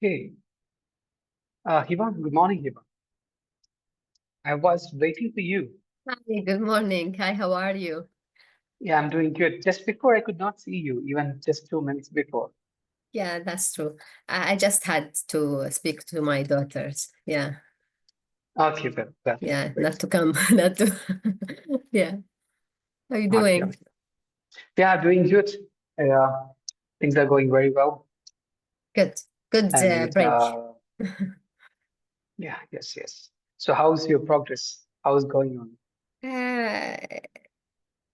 Hey, Hiba, good morning, Hiba. I was waiting for you. Hi, good morning. Hi, how are you? Yeah, I'm doing good. Just before I could not see you, even just 2 minutes before. Yeah, that's true. I just had to speak to my daughters. Yeah, Okay, that's yeah, not great. to come, not to. Yeah, how are you Okay, doing? okay. Yeah, doing good. Yeah, things are going very well. Good, good And break. yeah, yes. So how's your progress? How's going on? A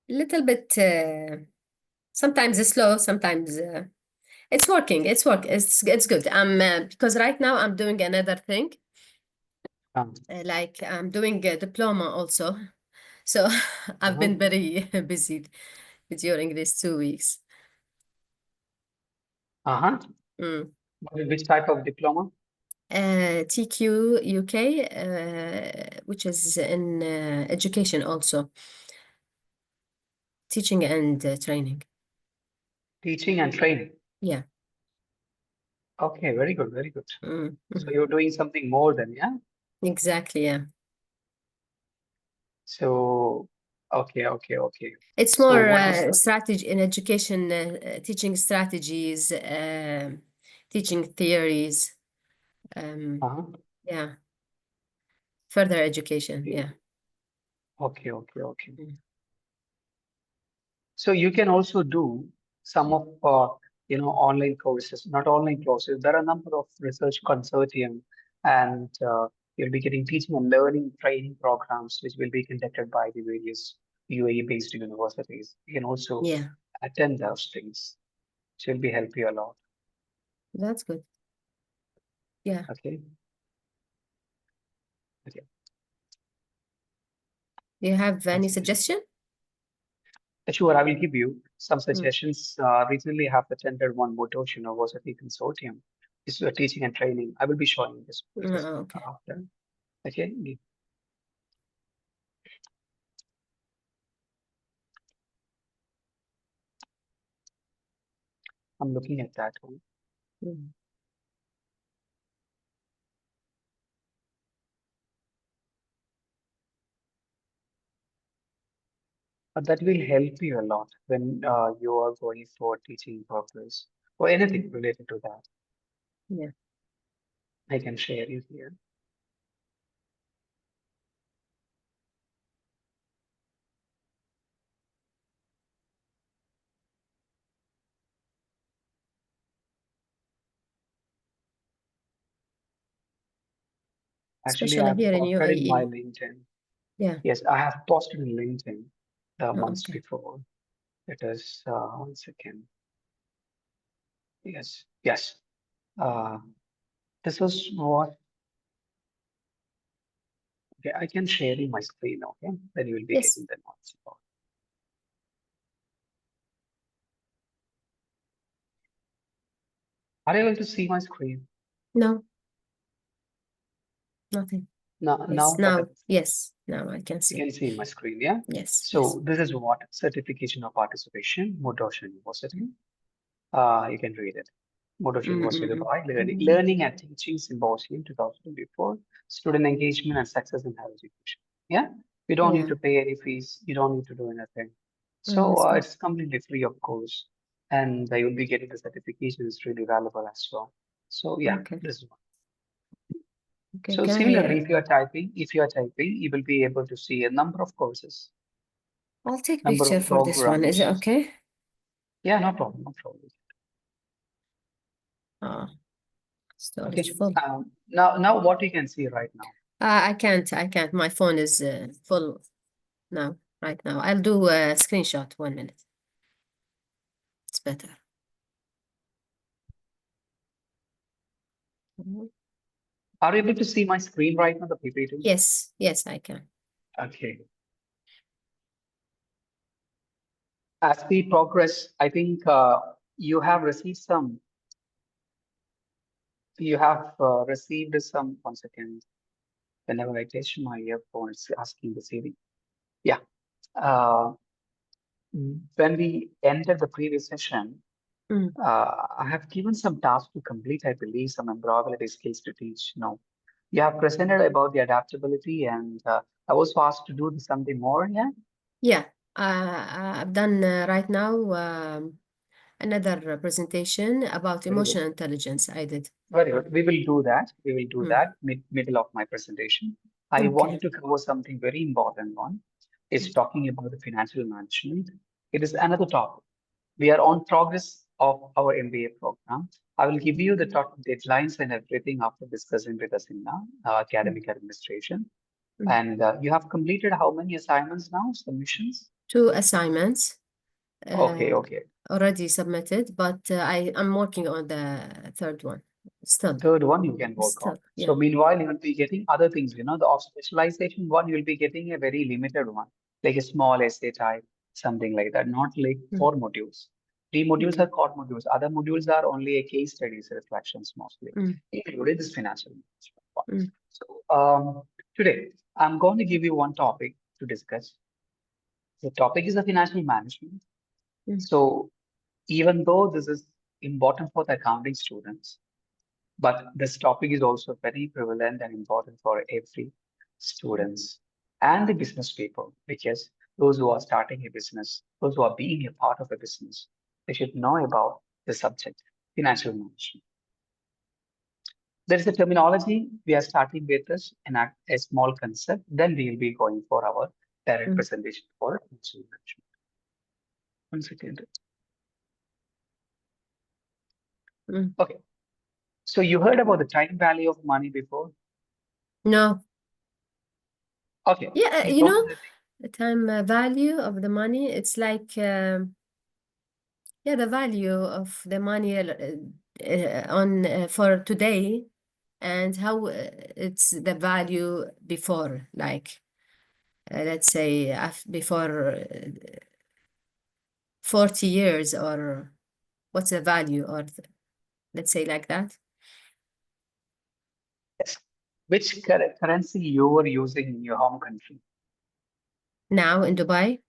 little bit, sometimes it's slow, sometimes it's working. It's good. I'm because right now I'm doing another thing, Um, like I'm doing a diploma also. So I've uh-huh, been very busy during these 2 weeks. uh-huh. Mm. Which type of diploma? TQ UK, which is in education also, teaching and training. Teaching and training. Yeah. Okay, very good, very good. So Mhm. you're doing something more than, yeah? Exactly. Yeah. So, okay. It's So more what is, strategy in education, teaching strategies, teaching theories. Um, uh-huh. yeah. Further education. Okay, Yeah. okay. Mm. So you can also do some of online courses, not online courses. There are a number of research consortium, and you'll be getting teaching and learning training programs, which will be conducted by the various UAE-based universities. You can also Yeah. attend those things, which will be help you a lot. That's good. Yeah. Okay, okay. Do you have One any second. suggestion? Sure, I will give you some Mm. suggestions. Recently, I have attended one Motosh University consortium. This is a teaching and training. I will be showing this just Okay. after. Okay, I'm looking at that one. Mm. But that will help you a lot when you are going for teaching purpose or Mm. anything related to that. Yeah. I can share you here. Actually, I Especially have here in posted in my UAE. LinkedIn. Yeah. Yes, I have posted in LinkedIn the months Okay. before. It is 1 second. Yes. Uh, this was what. Okay, I can share you my screen. Okay, then you will be Yes. getting the notes. Are you able to see my screen? No, nothing. Yes. Now, what Now. Yes. Now I can you see. can see my screen, yeah? Yes. So this is what certification of participation, Modosh University. You can read it. Modosh University Mm-mm-mm. Dubai, Mm. Learning and Teaching Symposium 2024, Student Engagement and Success in Higher Education. Yeah, you don't need Yeah. to pay any fees. You don't need to do anything. So That's good. it's completely free of course, and you'll be getting the certification. Is really valuable as well. So yeah, Okay. this is one. Okay. So Can I? similarly, if you are typing, you will be able to see a number of courses, I'll take number picture of for this one. Is it programs. okay? Yeah, no problem, no problem. Ah, storage Okay. full. Now what you can see right now. I can't. I can't. My phone is full now. Right now. I'll do a screenshot. 1 minute. It's better. Mhm. Are you able to see my screen right now, the PPT? Yes. Yes, I can. Okay. As we progress, I think you have received some. You have received some. 1 second. Whenever I touch my earphone, it's asking the Siri. Yeah. Uh, when we ended the previous session, mm. I have given some tasks to complete, I believe, some employability skills to teach. No, you have presented about the adaptability, and I was asked to do something more. Yeah, Yeah, I've done right now another presentation about very good. emotional intelligence. I did. Very good. We will do that. We will do Mm, that middle of my presentation. I okay. wanted to cover something very important one. It's Okay. talking about the financial management. It is another topic. We are on progress of our MBA program. I will give you the top deadlines and everything after discussing with us in Mm, academic administration. mm. And you have completed how many assignments now? Submissions? Two assignments Okay, uh, okay. already submitted, but I'm working on the third one. Still, Third one you can work on. still, So yeah. meanwhile, you will be getting other things, the of specialization one, you'll be getting a very limited one, like a small essay type, something like that, not like Mm, 4 modules. 3 modules are mm, core modules. Other modules are only a case studies reflections mostly, mm, including this financial management one. mm, So today I'm going to give you one topic to discuss. The topic is the financial management. mm, So even though this is important for the accounting students, but this topic is also very prevalent and important for every students and the business people because those who are starting a business, those who are being a part of a business, they should know about the subject, financial management. There is a terminology. We are starting with this and a small concept. Then we will be going for our direct mm, presentation for financial management. One second. mm. Okay. So you heard about the time value of money before? No, Okay. yeah, You know the the time value of the money, it's like, yeah, the value of the money on for today and how it's the value before, like let's say before 40 years, or what's the value, or let's say like that. yes. Which currency you were using in your home country? Now in Dubai,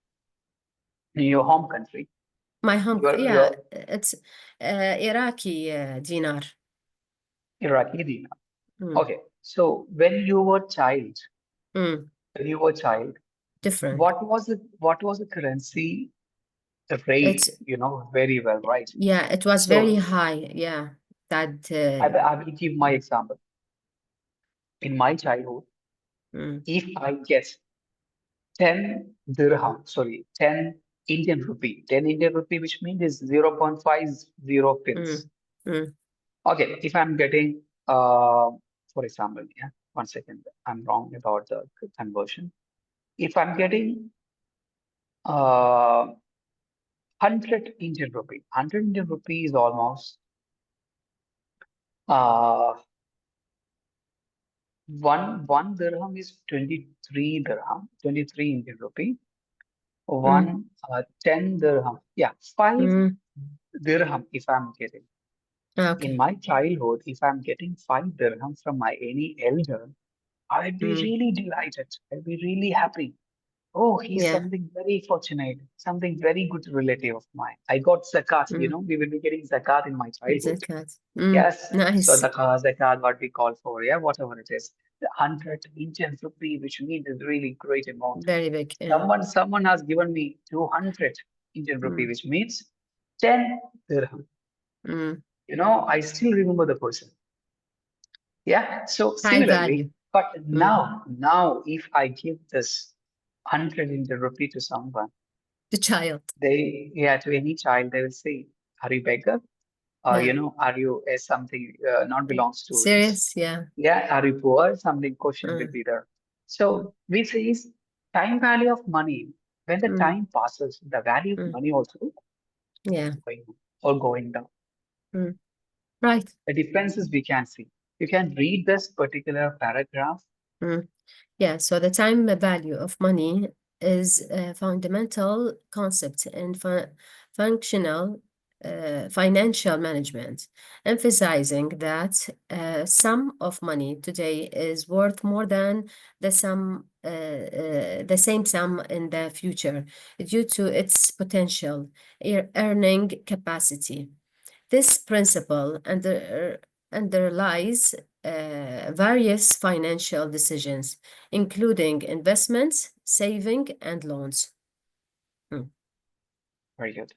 In your home country, my home, yeah, your it's Iraqi dinar. Iraqi dinar. Mm, Okay. So mm, when you were child, different. what was the currency rate? It's, You know very well, right? yeah, it was very So high. Yeah, that, I will give my example. In my childhood, mm, if I get 10 dirham, sorry, 10 Indian rupee, 10 Indian rupee, which means is 0.50 mm, pence. mm, Okay, if I'm getting, for example, yeah, 1 second, I'm wrong about the conversion. If I'm getting 100 Indian rupee, 100 Indian rupee is almost uh, one dirham is 23 dirham, 23 Indian rupee. mm, 10 dirham, yeah, 5 mm. dirham if I'm getting. In Okay. my childhood, if I'm getting 5 dirham from my any elder, I'd be Mm, really delighted. I'd be really happy. Oh, he's yeah. something very fortunate, something very good relative of mine. I got zakat, Mm, we will be getting zakat in my childhood. zakat. Yes, so Nice. the zakat, what we call for, yeah, whatever it is, the 100 Indian rupee, which means a really great amount. Very big. Yeah. Someone has given me 200 Indian rupee, Mm, which means 10 dirham. mm. I still remember the person. Yeah. So High similarly, value. but Mm. now, if I give this 100 Indian rupee to someone, The child. to any child, they will say, "Are you beggar? Yeah. Are you something not belongs to this? Serious? Yeah. Yeah, are you poor? Something question will Mm, be there. mm, So we say is time value of money. When the mm, time passes, the value of mm. money also Yeah. going up or going down. Mm. Right. The differences we can see. You can read this particular paragraph. Mm. Yeah, so the time value of money is a fundamental concept in functional financial management, emphasizing that sum of money today is worth more than the same sum in the future due to its potential earning capacity. This principle underlies various financial decisions, including investments, saving, and loans. Very good.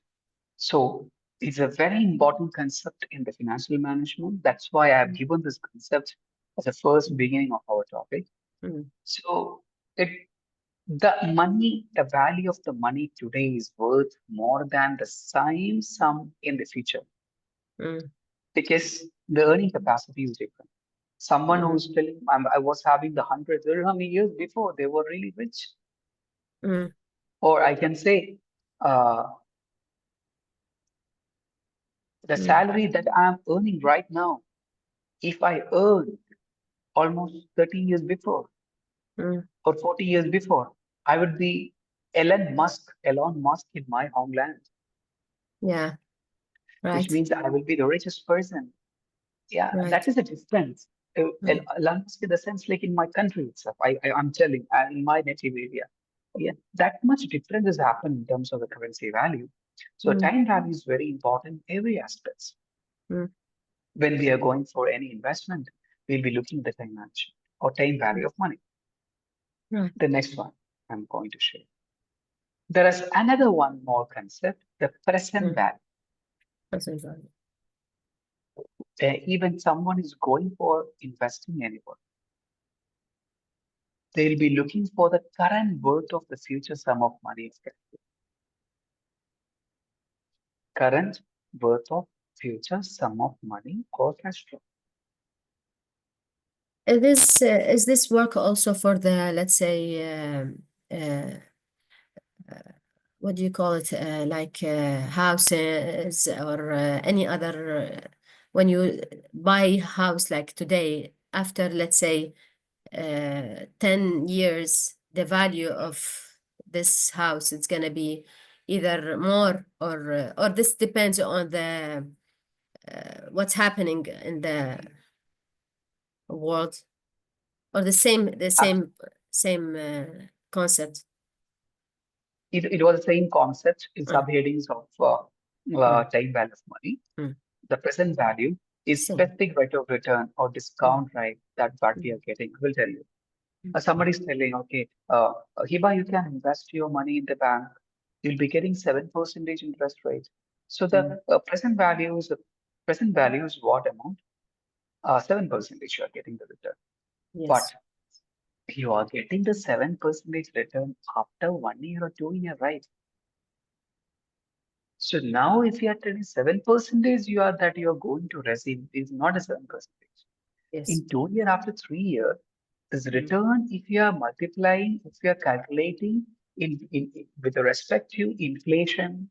So it's a very important concept in the financial management. That's why I have given this concept as a first beginning of our topic. Mm, So it the money, the value of the money today is worth more than the same sum in the future mm, because the earning capacity is different. Someone mm, who's telling I was having the 100 dirham years before, they were really rich. mm, Or I can say, uh, the mm, salary that I'm earning right now, if I earned almost 30 years before mm. or 40 years before, I would be Elon Musk in my homeland, Yeah, which right, means I will be the richest person. Yeah, that right. is a difference. Mm, Elon Musk in the sense like in my country itself, I'm telling, in my native area. Yeah, that much difference has happened in terms of the currency value. So mm, time value is very important in every aspects. mm, When we are going for any investment, we'll be looking at the time management or time value mm. of money. Right. The next one I'm going to share. There is another one more concept, the present Mm. value. That's important. Even someone is going for investing anywhere, they'll be looking for the current worth of the future sum of money. Current worth of future sum of money or cash flow. Is this work also for the, let's say, uh, what do you call it, like houses or any other, when you buy house like today, after, let's say, 10 years, the value of this house, it's going to be either more or this depends on the what's happening in the world, or Abs- same concept. it was the same concept in Uh, subheadings of mm, time value of money. mm, The present value is same. specific rate of return or Mm, discount rate that what we mm, are getting. I will tell you. mm, Somebody's telling, okay, Hiba, you can invest your money in the bank. You'll be getting 7% interest rate. So mm. the present value is what amount? 7% you are getting the return. But Yes, you are getting the 7% return after 1 year or 2 year, right? So now if you are telling 7% you are that you are going to receive is not a 7%. yes. In 2 year after 3 year, this Mm, return, if you are multiplying, if you are calculating with respect to inflation,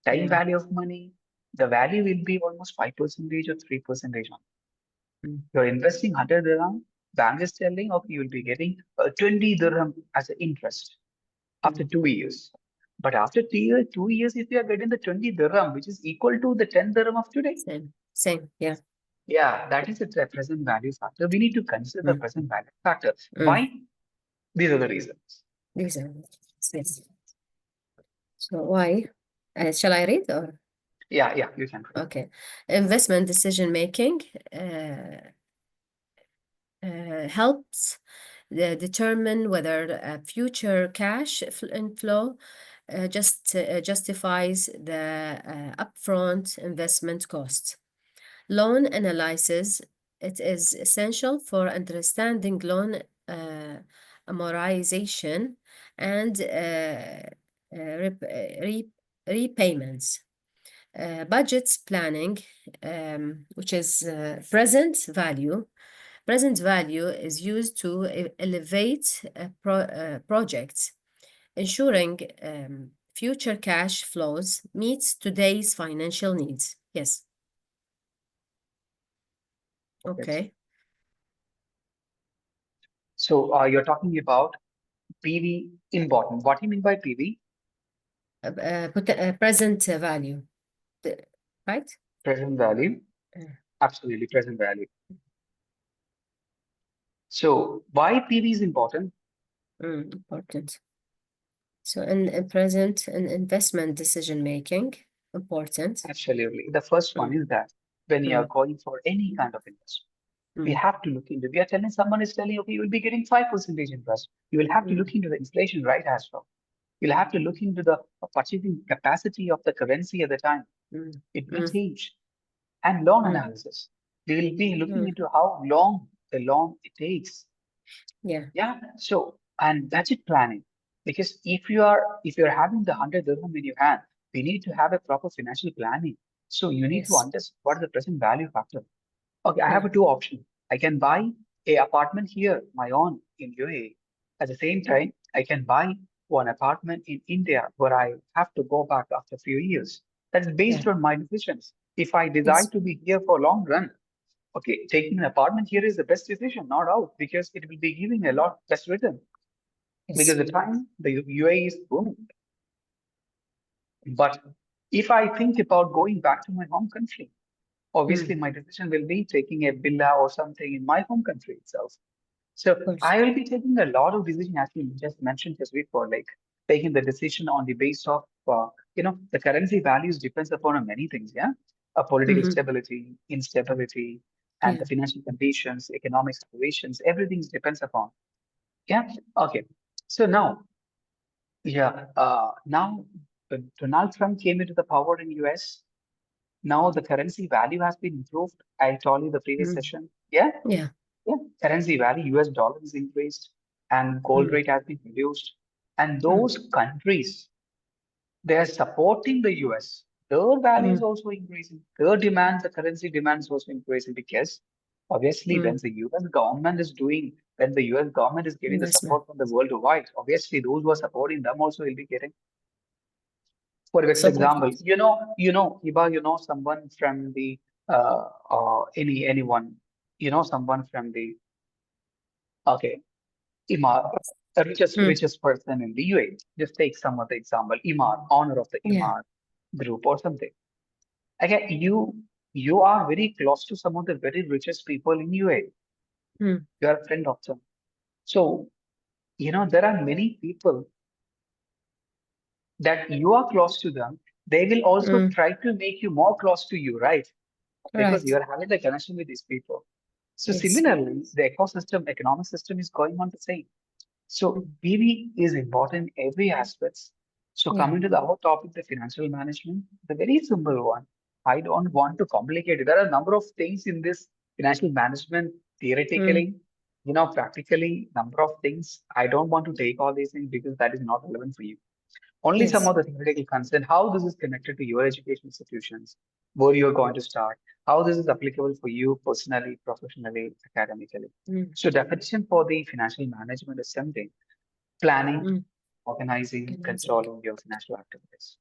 time yeah. value of money, the value will be almost 5% or 3% on. Mm, You're investing 100 dirham, bank is telling, okay, you'll be getting 20 dirham as an interest after mm. 2 years. But after 2 years, if you are getting the 20 dirham, which is equal to the 10 dirham of today, Same, yeah. yeah, that is the present value factor. We need to consider the Mm, present value factor. mm. Why? These are the reasons. These are, yes. So why? Shall I read or? Yeah, yeah, you can read. Okay. Investment decision making helps determine whether a future cash inflow justifies the upfront investment cost. Loan analysis, it is essential for understanding loan amortization and repayments. Budgets planning, which is present value. Present value is used to elevate projects, ensuring future cash flows meets today's financial needs. Yes. Yes. Okay. So you're talking about PV important. What do you mean by PV? Present value, right? Present value. Uh, Absolutely, present value. So why PV is important? important. So in present and investment decision making. Important. Absolutely. The first one Mm, is that when you are mm, going for any kind of investment, we mm, have to look into. We are telling someone is telling, okay, you will be getting 5% interest. You will have to look mm, into the inflation rate as well. You'll have to look into the purchasing capacity of the currency at the time. mm, It may mm, change. And loan mm, analysis. We will be looking mm. into how long the loan it takes. Yeah. Yeah. So and budget planning. Because if you're having the 100 dirham in your hand, we need to have a proper financial planning. So you need to Yes. understand what is the present value factor. Okay, I have a Mm, two option. I can buy a apartment here, my own in UAE. At the same time, I can buy one apartment in India where I have to go back after a few years. That's based yeah. on my decisions. If I Yes. decide to be here for long run, okay, taking an apartment here is the best decision, not out, because it will be giving a lot less return. Because Yes. the time the UAE is booming. But if I think about going back to my home country, obviously Mm, my decision will be taking a villa or something in my home country itself. of So course. I will be taking a lot of decision as you just mentioned just before, like taking the decision on the base of the currency values depends upon many things, yeah, political Hmm. stability, instability, and Yeah. the financial conditions, economic situations, everything depends upon. Yeah. Okay. So now, yeah, now Donald Trump came into the power in US. Now the currency value has been improved. I told you the previous Mm, session. Yeah. yeah. Yeah, currency value, US dollar is increased and gold Mm, rate has been reduced. And mm, those countries, they are supporting the US. Their value is mm, also increasing. Their demand, the currency demand is also increasing because obviously mm. when the US government is giving the Investment support from the worldwide, obviously those who are supporting them also will be getting. For example, supported. Hiba, someone from the anyone, someone from the okay. Imar, the Mm, richest person in the UAE. Just take some other example, Imar, honor of the yeah. Imar group or something. Again, you are very close to some of the very richest people in UAE. Mm, You are a friend of them. So, there are many people that you are close to them. They will also mm. try to make you more close to you, right? Because you Right. are having the connection with these people. So Yes. similarly, the ecosystem, economic system is going on the same. So Mm, PV is important in every aspects. So yeah. coming to our topic, the financial management, the very simple one. I don't want to complicate it. There are a number of things in this financial management Mm, theoretically, practically, number of things. I don't want to take all these things because that is not relevant for you. Only some yes. of the theoretical concern, how this is connected to your education institutions, where you're going to start, how this is applicable for you personally, professionally, academically. Mm, So definition for the financial management is something planning, mm. organizing, Organizing. controlling your financial activities.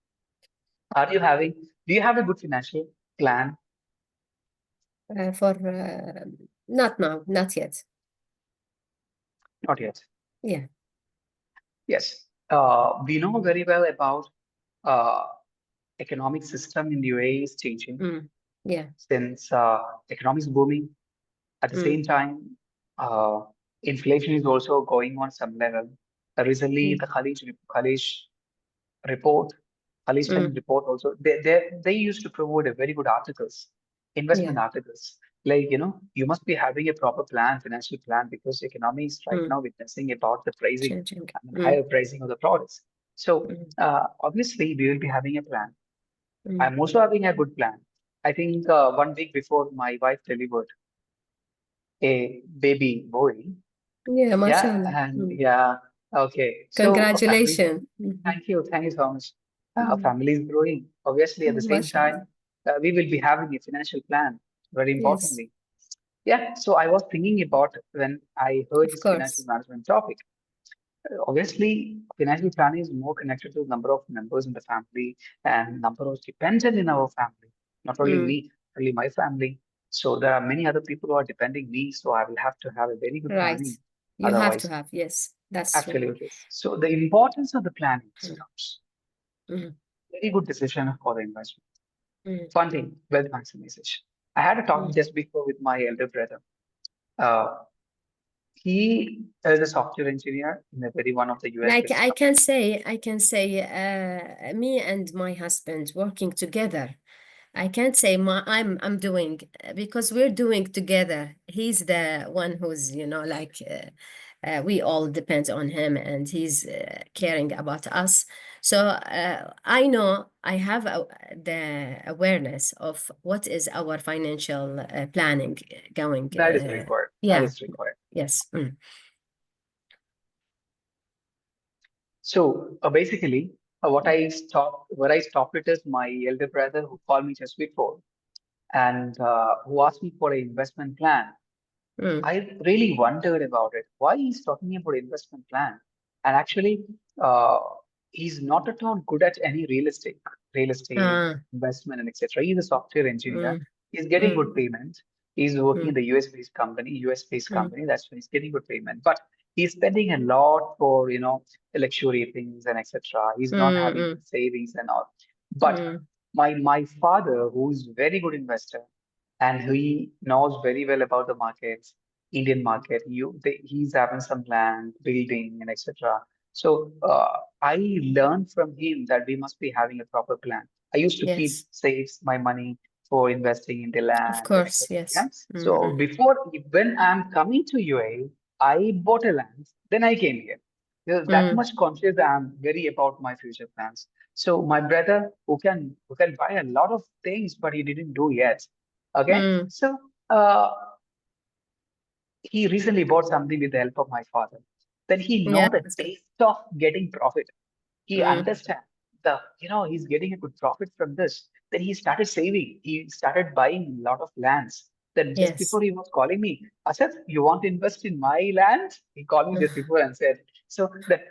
Do you have a good financial plan? For not now, not yet. Not yet. Yeah. Yes. We know very well about uh, economic system in the UAE is changing Mm, yeah. since economics booming. At the same Mm, time, uh, inflation is also going on some level. Recently, mm, the Khalij report, Khalij Time mm. report also, they used to provide a very good articles, investment Yeah. articles. Like, you must be having a proper plan, financial plan, because economy is right Mm. now witnessing about the pricing, Changing. I mean, higher pricing of the products. So, Mm, obviously, we will be having a plan. mm. I'm also having a good plan. I think 1 week before my wife delivered a baby boy. Yeah, Yeah, mashallah. and Mm. yeah, okay. So a family, Congratulations. Mhm. thank you so much. A Mm. family is growing. Obviously, at the same Mashallah. time, we will be having a financial plan, very Yes, importantly. Yeah, so I was thinking about when I heard of this financial course. management topic. Obviously, financial planning is more connected to the number of members in the family and number of dependent in our family. Not only Mm. me, only my family. So there are many other people who are depending me. So I will have to have a very good Right. planning. You have to Otherwise, have. Yes, that's true. absolutely. So the importance of the planning Mm. comes. Mm. Very good decision for the investment. Mm. Funding, wealth maximization. I had a talk Mm. just before with my elder brother. Uh, He is a software engineer in a very one of the US Like based I can say, me and my husband working together. I can't say I'm doing because we're doing together. He's the one who's, we all depend on him and he's caring about us. So I know I have the awareness of what is our financial planning going. that is required. That Yeah, is required. yes. So basically, what I stopped it is my elder brother who called me just before and who asked me for an investment plan. Mm. I really wondered about it. Why he's talking about investment plan? And actually, uh, he's not at all good at any real estate Ah, investment and etc. He's a software engineer. mm, He's getting good mm, payment. He's working in mm, the US based mm, company. That's why he's getting good payment. But he's spending a lot for luxury things and etc. He's not mm, having mm, savings and all. But mm, my father, who's very good investor, and he knows very well about the markets, Indian market. He's having some land, building, and etc. So I learned from him that we must be having a proper plan. I used to keep yes, saves my money for investing in the of land, course, etc. yes. Yeah. Mm, So mm, when I'm coming to UAE, I bought a land, then I came here. That mm, much conscious I'm very about my future plans. So my brother who can buy a lot of things, but he didn't do yet. Okay, mm, so he recently bought something with the help of my father. Then he yeah, know the that's good. taste of getting profit. He Mm, understand he's getting a good profit from this. Then he started saving. He started buying a lot of lands. Then just yes. before he was calling me, I said, "You want to invest in my land?" He called me just before and said, "So that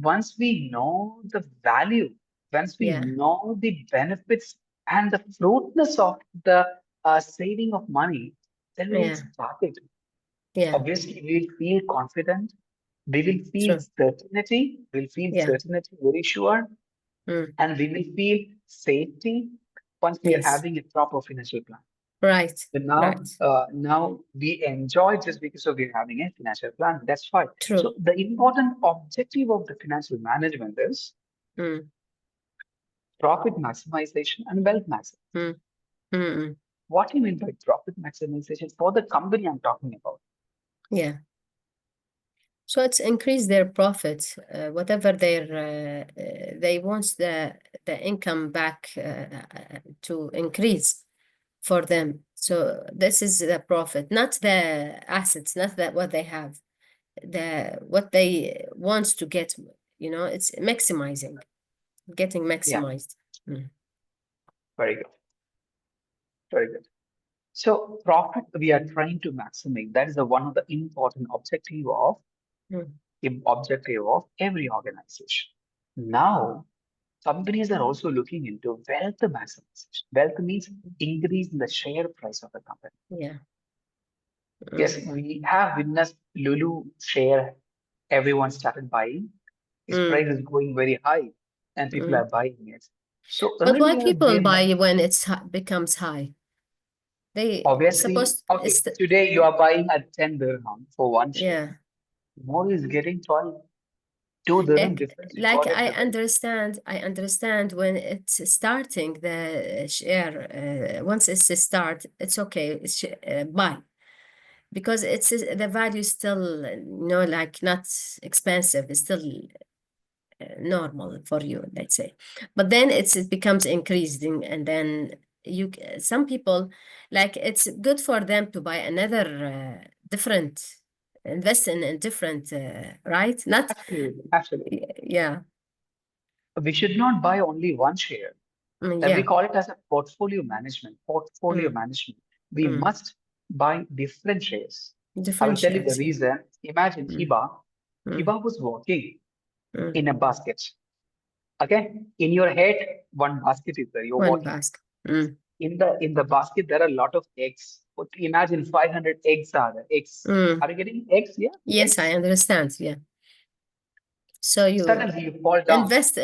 once we know the value, once we Yeah, know the benefits and the fruitness of the saving of money, then we will yeah, start it. yeah, Obviously, we will feel confident. We will feel true. certainty. We'll feel Yeah, certainty, very sure, mm, and we will feel safety once we are yes, having a proper financial plan. right, But right, now we enjoy just because of we're having a financial plan. That's fine. true. So the important objective of the financial management is Mm, profit maximization and wealth maximization. mm, mm, mm, What do you mean by profit maximization for the company I'm talking about? yeah. So it's increase their profits, whatever they want the income back to increase for them. So this is the profit, not the assets, not that what they have, the what they want to get, it's maximizing, getting Yeah, maximized. Mm, very good, very good. So profit we are trying to maximize. That is the one of the important mm, objective of every organization. Now, companies are also looking into wealth maximization. Wealth means increase in the share price of the company. yeah. Yes, Mm, we have witnessed Lulu share. Everyone started buying. Its price mm, is going very high, and people mm. are buying it. So But why earlier, people buy when becomes high? They obviously, supposed okay, it's the, today you are buying at 10 dirham for one share. yeah. Tomorrow is getting 12. 2 dirham difference, you Like got everybody. I understand when it's starting the share, once it's a start, it's okay, it's buy because it's the value is still, like not expensive, it's still normal for you, let's say. But then it becomes increasing, and then some people like it's good for them to buy another different, invest in a different, right? Not, Absolutely, absolutely. yeah, We should not buy only one share. Then we yeah, call it as a portfolio management. Portfolio mm, management. We mm. must buy different shares. I will Different tell you the shares, yeah. reason. Imagine Mm, Hiba. mm, Hiba was working mm. in a basket. Okay, in your head, one basket is there. You're One walking. basket. Mm, In the basket, there are a lot of eggs. But imagine 500 eggs are there. Eggs. mm. Are you getting eggs? Yeah, Yes, I eggs. understand, yeah. So you Suddenly you fall down. invest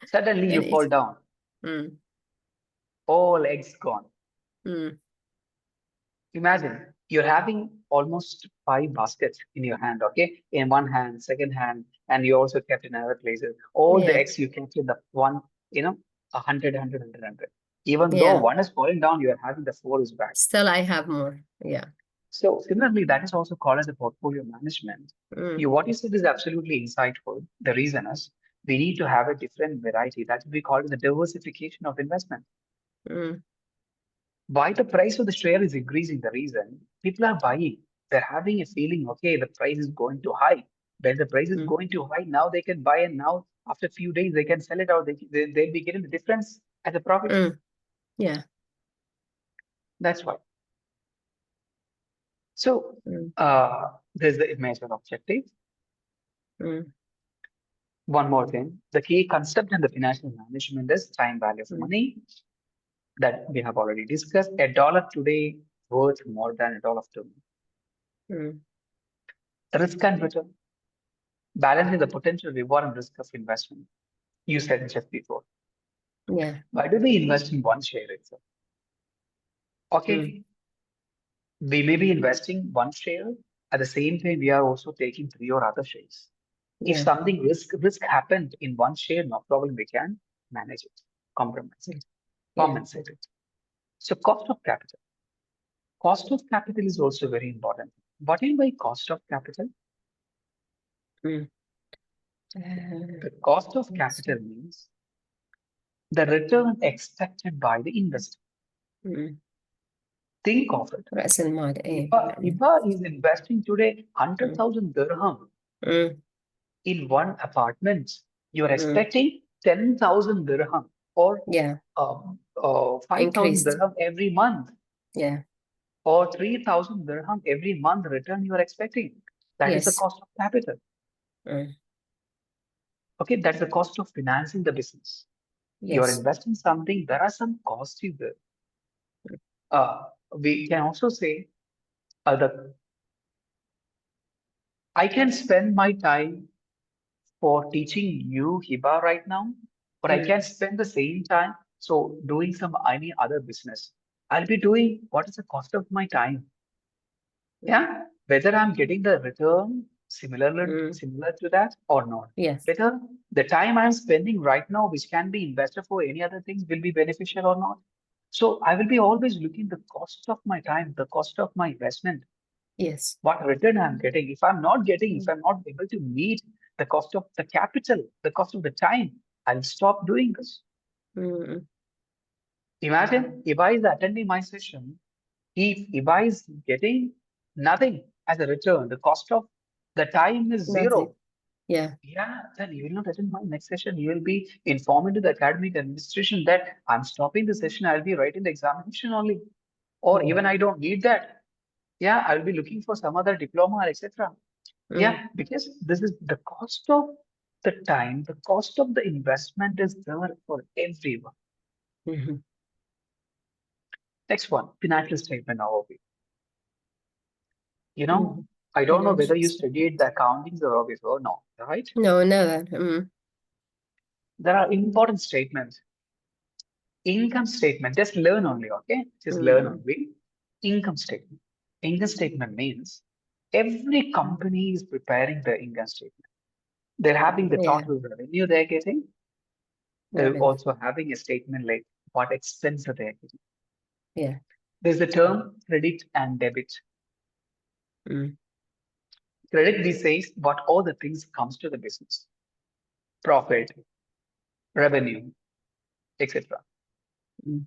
Suddenly in you it. fall down. Mm, All eggs gone. mm, Imagine you're having almost 5 baskets in your hand, okay? In one hand, second hand, and you also kept in other places. All the Yeah. eggs you kept in the one, 100. Even though Yeah. one is falling down, you are having the four is back. Still, I have more. Yeah. So similarly, that is also called as a portfolio management. Mm, What you said is absolutely insightful. The reason is we need to have a different variety. That's what we call the diversification of investment. mm, Why the price of the share is increasing? The reason people are buying, they're having a feeling, okay, the price is going too high. When the price is mm, going too high, now they can buy, and now after a few days they can sell it out. They'll be getting the difference as a profit. mm. Yeah. That's why. So Mm, there's the image and objective. mm, One more thing, the key concept in the financial management is time value of mm, money that we have already discussed. $1 today worth more than $1 tomorrow. mm. Risk and return, balancing the potential reward and risk of investment. You said just before. Yeah. Why do we invest in one share itself? Mm, Okay, we may be investing one share. At the same time, we are also taking three or other shares. If yeah. something risk happened in one share, no problem, we can manage it, compromise Mm, it, yeah. compensate it. So cost of capital. Cost of capital is also very important. What do you mean by cost of capital? Mm. The cost of Let's see. capital means the return expected by the investor. Mm. Think of it. رأس المال إيه يعني. Iba is investing today Mm, 100,000 dirham mm, in one apartment. You're mm. expecting 10,000 dirham or Yeah. 5,000 Increased. dirham every month Yeah. or 3,000 dirham every month return you are expecting. That is the Yes. cost of capital. Mm. Okay, that's the cost of financing the business. You're Yes. investing something, there are some costs in there. Mm, Uh, we can also say the I can spend my time for teaching you Hiba right now, but I mm, can spend the same time so doing some any other business. I'll be doing what is the cost of my time? mm, Yeah, whether I'm getting the return mm. similar to that or not. Yes. Whether the time I'm spending right now, which can be invested for any other things, will be beneficial or not. So I will be always looking the cost of my time, the cost of my investment, Yes. what return I'm getting. If I'm not getting, if Mm, I'm not able to meet the cost of the capital, the cost of the time, I'll stop doing this. mm. Imagine Ibai is attending my session. If Ibai is getting nothing as a return, the cost of the time is Nothing. zero. Yeah. Yeah, then you will not attend my next session. You will be informed into the academic administration that I'm stopping the session. I'll be writing the examination only. Or Mm, even I don't need that. Yeah, I'll be looking for some other diploma, etc. mm, Yeah, because this is the cost of the time, the cost of the investment is there for everyone. mhm, Next one, financial statement overview. You know, mhm. I don't know whether Financial you studied statement. the accountings or before, no, right? No, never. Mm, There are important statements. Income statement, just learn only, okay? Just learn mm, only. Income statement. Income statement means every company is preparing the income statement. They're having the yeah. total revenue they're getting. They're Revenue. also having a statement like what expense they're getting. Yeah. There's the term credit and debit. Mm, Credit, we says what all the things comes to the business, profit, revenue, etc. mm,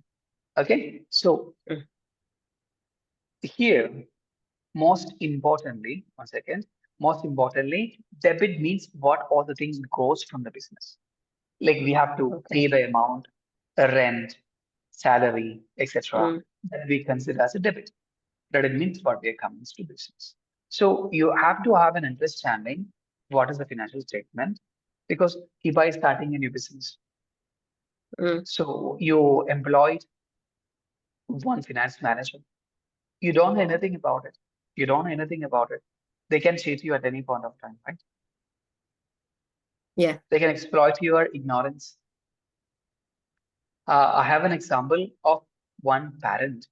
Okay, so mm. here, most importantly, one second, most importantly, debit means what all the things goes from the business. Like we have to pay Okay. the amount, the rent, salary, etc. Mm, That we consider as a debit. Credit means what we are coming to business. So you have to have an understanding what is the financial statement because Hiba is starting a new business. mm. So you employed one finance manager. You don't know anything about it. You don't know anything about it. They can cheat you at any point of time, right? Yeah. They can exploit your ignorance. I have an example of one parent.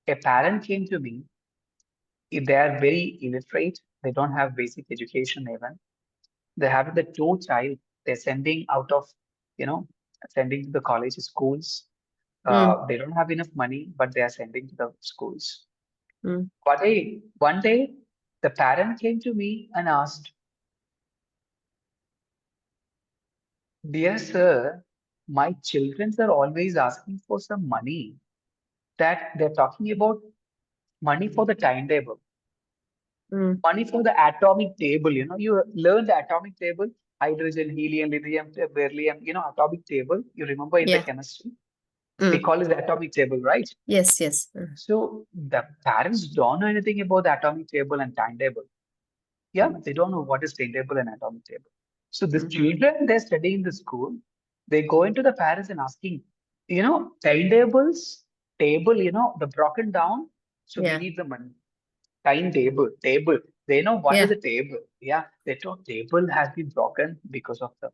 A parent came to me if they are very illiterate, they don't have basic education even. They have the two child. They're sending out of, you know, sending to the college schools. Mm, They don't have enough money, but they are sending to the schools. mm, One day, the parent came to me and asked, "Dear sir, my children are always asking for some money. That they're talking about money for the timetable, mm. money for the atomic table. You know, you learn the atomic table, hydrogen, helium, lithium, beryllium. You know, atomic table. You remember in the Yeah. chemistry, we Mm. call it the atomic table, right? Yes, yes. So the parents don't know anything about the atomic table and timetable. Yeah, they don't know what is timetable and atomic table. So these Mm-hmm. children, they study in the school, they go into the parents and asking, timetables, table, the broken down. So we Yeah. need the money. Timetable, table. They know what is Yeah. a table. Yeah, they thought table has been broken because of the.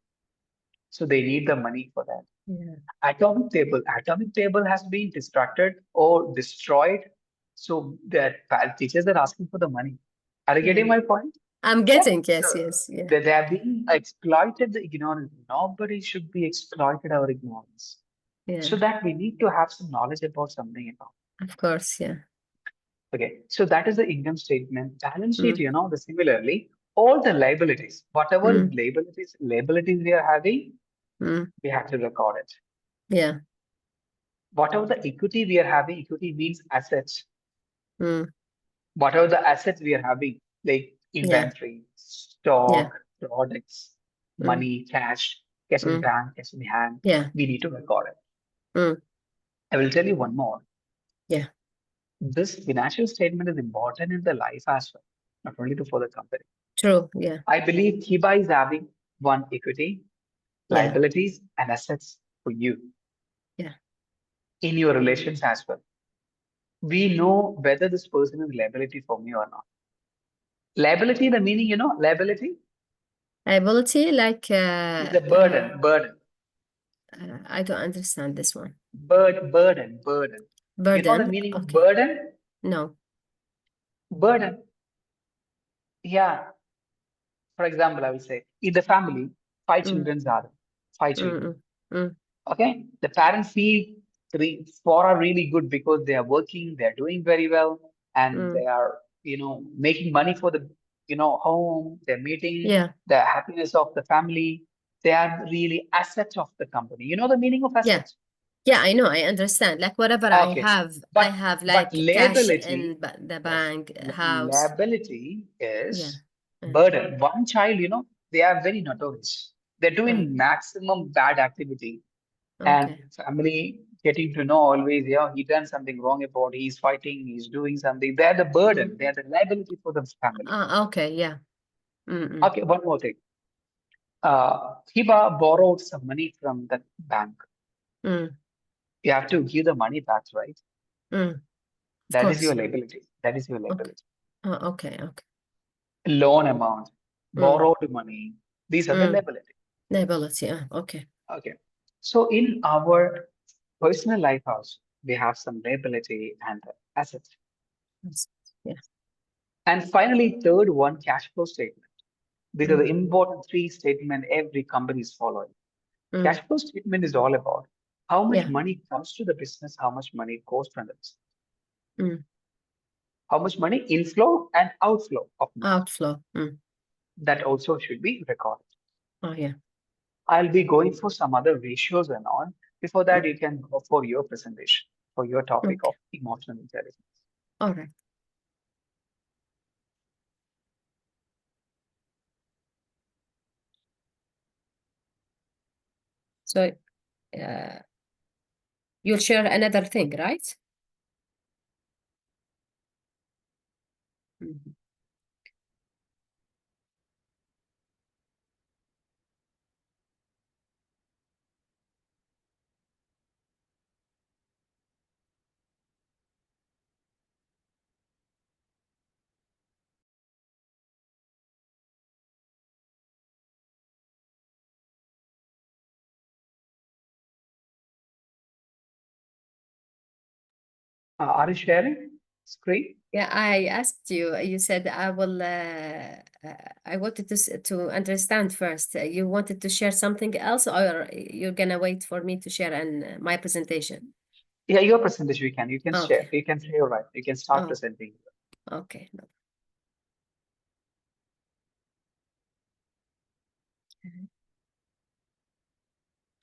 So they need the money for that. Yeah. Atomic table has been distracted or destroyed. So the teachers are asking for the money. Are you getting Yeah. my point? I'm Yeah. getting, So yes, yes. Yeah. they are being exploited the ignorance. Nobody should be exploited our ignorance. So Yeah. that we need to have some knowledge about something about. Of course. Yeah. Okay. So that is the income statement. Balance sheet, Mm, the similarly, all the liabilities, whatever mm, liabilities we are having, mm. we have to record it. Yeah. Whatever the equity we are having, equity means assets. Mm, Whatever the assets we are having, like yeah. inventory, Yeah. stock, products, Mm, money, cash in mm. bank, cash in hand, Yeah. we need to record it. Mm, I will tell you one more. yeah. This financial statement is important in the life as well, not only for the company. True. Yeah. I believe Kiba is having one equity, Yeah. liabilities, and assets for you Yeah. in your relations as well. We know whether this person is liability for me or not. Liability, the meaning, liability Ability, like is a burden. I don't understand this one. Burden. You know the Burden. meaning of Okay. burden? No. Burden. Yeah. For example, I will say, in the family, five Mm, children are there. Five mm, children. mm, mm, Okay. The parents feel four are really good because they are working, they are doing very well, and mm. they are, making money for the, home. They're meeting Yeah. the happiness of the family. They are really assets of the company. You know the meaning of Yeah. assets? Yeah, I know. I understand. Like whatever Okay. I But have but like cash liability, in the yes, bank, house. liability Yeah. is Uh, burden. One child, they are very notorious. They're uh, doing maximum bad activity, and okay. family getting to know always, he done something wrong about, he's fighting, he's doing something. They're the burden, Mm. they're the liability for the family. Okay. Yeah. Mm-mm. Okay, one more thing. Hiba borrowed some money from the bank. Mm. You have to give the money back, right? Mm. Of That is your course. liability. That is your Okay. liability. Okay. Okay. Loan amount, Mm. borrowed money. These are the Mm. liability. Liability. Okay. Okay. So in our personal life house, we have some liability and assets. Yes. Yeah. And finally, third one, cash flow statement. These are the Mm. important three statement every company is following. Mm. Cash flow statement is all about how much Yeah. money comes to the business, how much money goes from the business, Mm. how much money inflow and outflow of money. Outflow. Mm. That also should be recorded. Oh, yeah. I'll be going for some other ratios and all. Before that, Mm. you can go for your presentation for your topic Okay. of emotional intelligence. All right. So, uh, you'll share another thing, right? Mhm. Are you sharing? screen. Yeah, I asked you. You said I will. I wanted to understand first. You wanted to share something else, or you're gonna wait for me to share and my presentation? Yeah, your presentation you can share. Okay. You can share, right. You can start Oh, presenting. okay. No. Okay.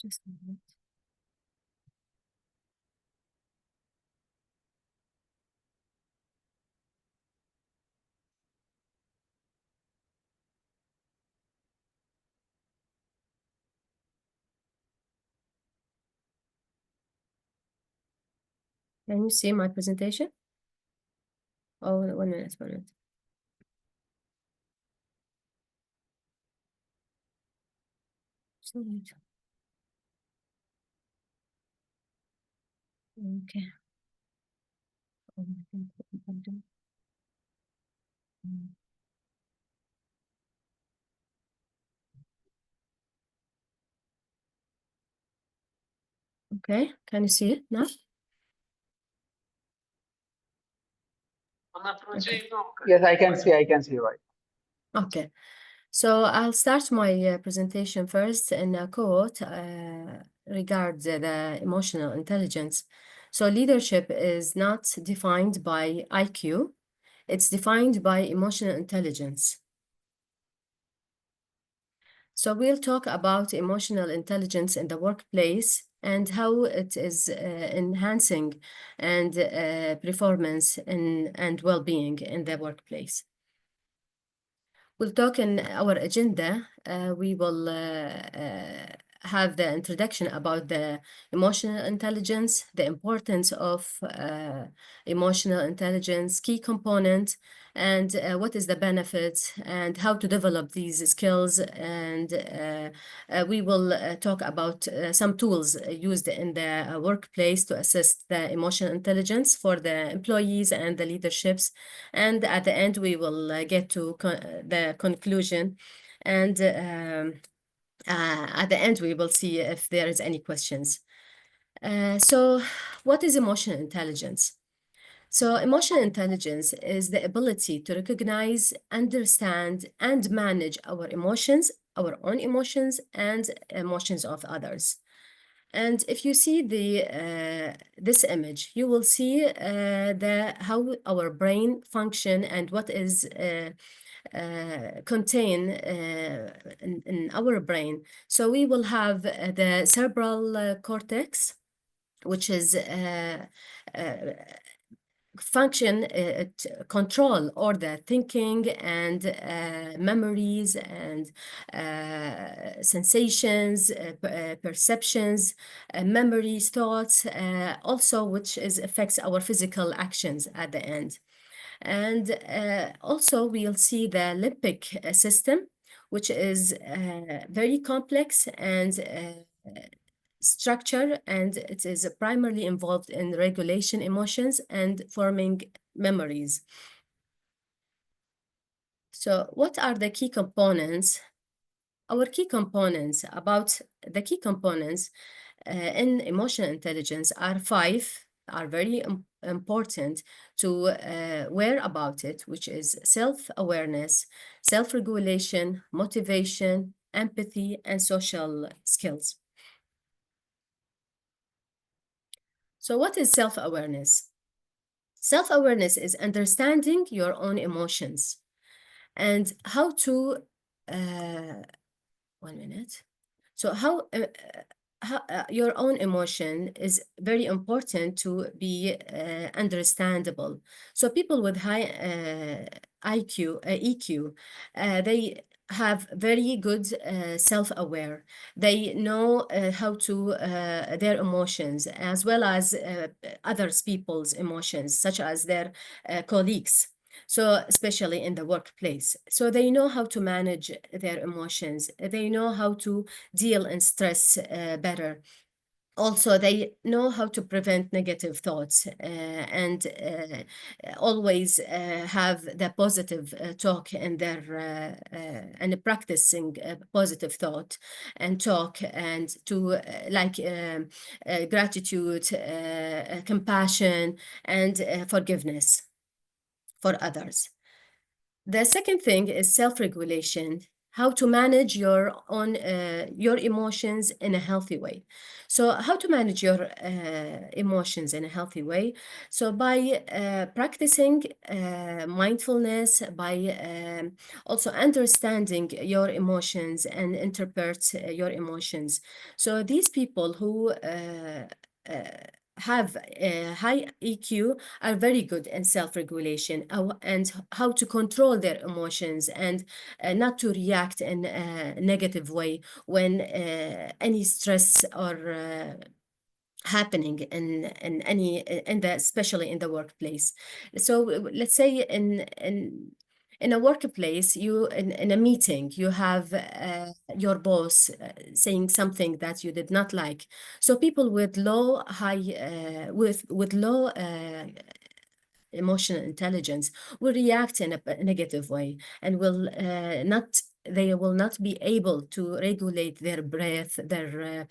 Just a minute. Can you see my presentation? Oh, 1 minute, 1 minute. Sorry. Okay. Okay. Can you see it now? Okay. Yes, I can see, right. Okay. So I'll start my presentation first in a quote regards the emotional intelligence. So leadership is not defined by IQ, it's defined by emotional intelligence. So we'll talk about emotional intelligence in the workplace and how it is enhancing and performance and well-being in the workplace. We'll talk in our agenda. We will have the introduction about the emotional intelligence, the importance of emotional intelligence, key component, and what is the benefit and how to develop these skills. And we will talk about some tools used in the workplace to assist the emotional intelligence for the employees and the leaderships. And at the end, we will get to the conclusion. And at the end, we will see if there is any questions. So what is emotional intelligence? So emotional intelligence is the ability to recognize, understand, and manage our emotions, our own emotions, and emotions of others. And if you see this image, you will see the how our brain function and what is contain in our brain. So we will have the cerebral cortex, which is uh, function control or the thinking and memories and sensations, perceptions, memories, thoughts, also which is affects our physical actions at the end. And also we'll see the limbic system, which is very complex and structure, and it is primarily involved in regulation emotions and forming memories. So what are the key components? Our key components about the key components in emotional intelligence are five, are very important to aware about it, which is self-awareness, self-regulation, motivation, empathy, and social skills. So what is self-awareness? Self-awareness is understanding your own emotions and how to, uh, 1 minute. So how your own emotion is very important to be understandable. So people with high EQ, they have very good self-aware. They know how to their emotions as well as others people's emotions, such as their colleagues. So especially in the workplace. So they know how to manage their emotions. They know how to deal in stress better. Also, they know how to prevent negative thoughts and always have the positive talk in their and practicing positive thought and talk and to gratitude, compassion, and forgiveness. for others. The second thing is self-regulation, how to manage your own your emotions in a healthy way. So how to manage your emotions in a healthy way? So by practicing mindfulness, by also understanding your emotions and interpret your emotions. So these people who uh, have a high EQ are very good in self-regulation and how to control their emotions and not to react in a negative way when any stress or happening in the especially in the workplace. So let's say in a workplace, you in a meeting, you have your boss saying something that you did not like. So people with low high with low emotional intelligence will react in a negative way and will not they will not be able to regulate their breath, their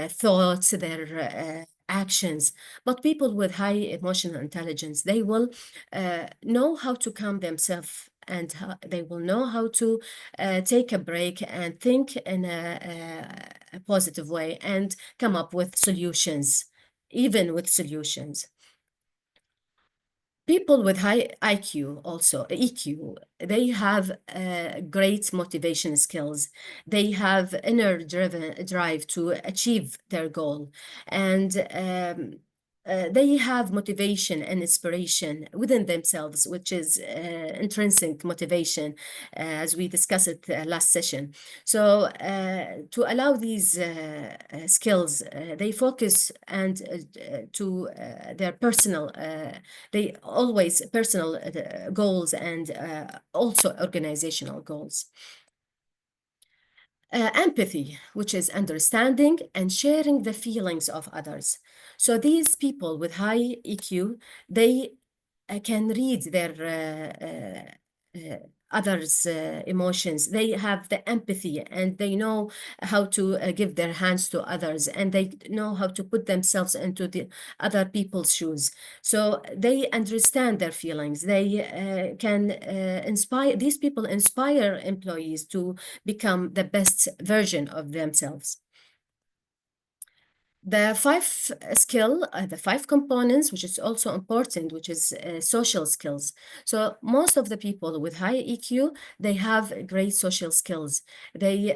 thoughts, their actions. But people with high emotional intelligence, they will know how to calm themselves and they will know how to take a break and think in a positive way and come up with solutions, even with solutions. People with high IQ, also EQ, they have great motivation skills. They have inner driven drive to achieve their goal, and they have motivation and inspiration within themselves, which is intrinsic motivation, as we discussed it last session. So to allow these skills, they focus and to their personal they always personal goals and also organizational goals. Empathy, which is understanding and sharing the feelings of others. So these people with high EQ, they can read their others' emotions. They have the empathy and they know how to give their hands to others and they know how to put themselves into the other people's shoes. So they understand their feelings. They can inspire, these people inspire employees to become the best version of themselves. The the five components, which is also important, which is social skills. So most of the people with high EQ, they have great social skills. They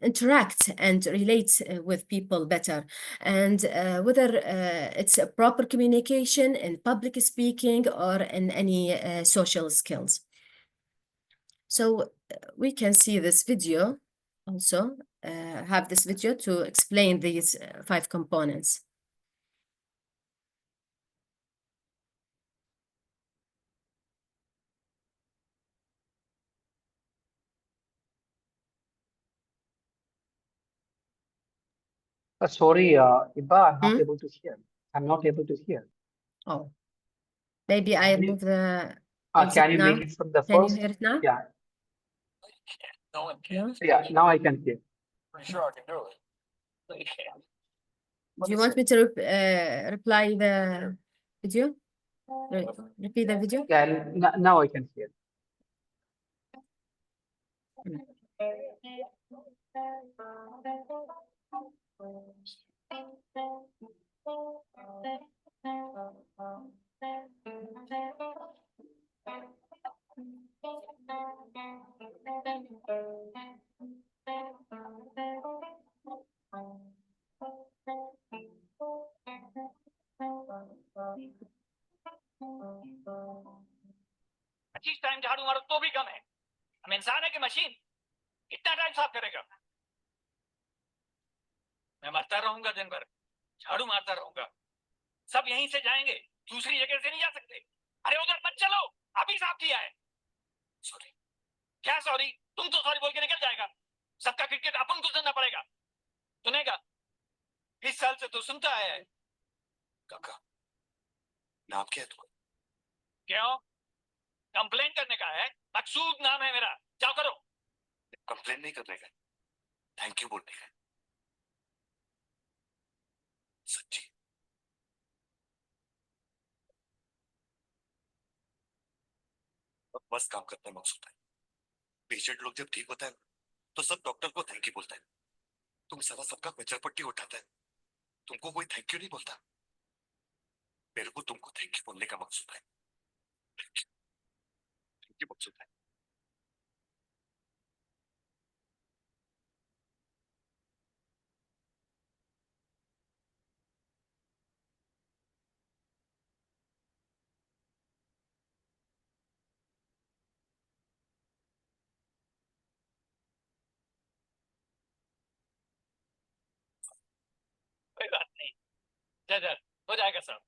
interact and relate with people better. And whether it's a proper communication in public speaking or in any social skills. So we can see this video also, have this video to explain these five components. Sorry, Iba, I'm not able to hear. I'm not able to hear. Oh, maybe I Can move you, the can exit you make now. it from the Can you first? hear it now? Yeah, No one can. No? yeah, now I can hear. Pretty sure I can do it. They can't. Do you want me to reply the video? Repeat the video? Yeah, now I can hear. पच्चीस time झाड़ू मारो तो भी कम है। हम इंसान है कि मशीन? कितना टाइम साफ करेगा? मैं मरता रहूंगा दिन भर, झाड़ू मारता रहूंगा। सब यहीं से जाएंगे, दूसरी जगह से नहीं जा सकते। अरे उधर मत चलो, अभी साफ किया है। सॉरी। क्या सॉरी? तुम तो सॉरी बोल के निकल जाएगा। सबका क्रिकेट अपन को सुनना पड़ेगा। सुनेगा? 20 साल से तो सुनता आया है। काका, नाम क्या है तुम्हारा? क्यों? कंप्लेन करने का है? मकसूद नाम है मेरा। जाओ करो। कंप्लेन नहीं करने का, थैंक यू बोलने का। सच्ची बस काम करने में मकसूद है। पेशेंट लोग जब ठीक होता है तो सब डॉक्टर को थैंक यू बोलता है। तुम सारा सबका कचरपट्टी उठाता है, तुमको कोई थैंक यू नहीं बोलता। मेरे को तुमको थैंक यू बोलने का मकसूद है। थैंक यू मकसूद है। कोई बात नहीं, जा हो जाएगा सब।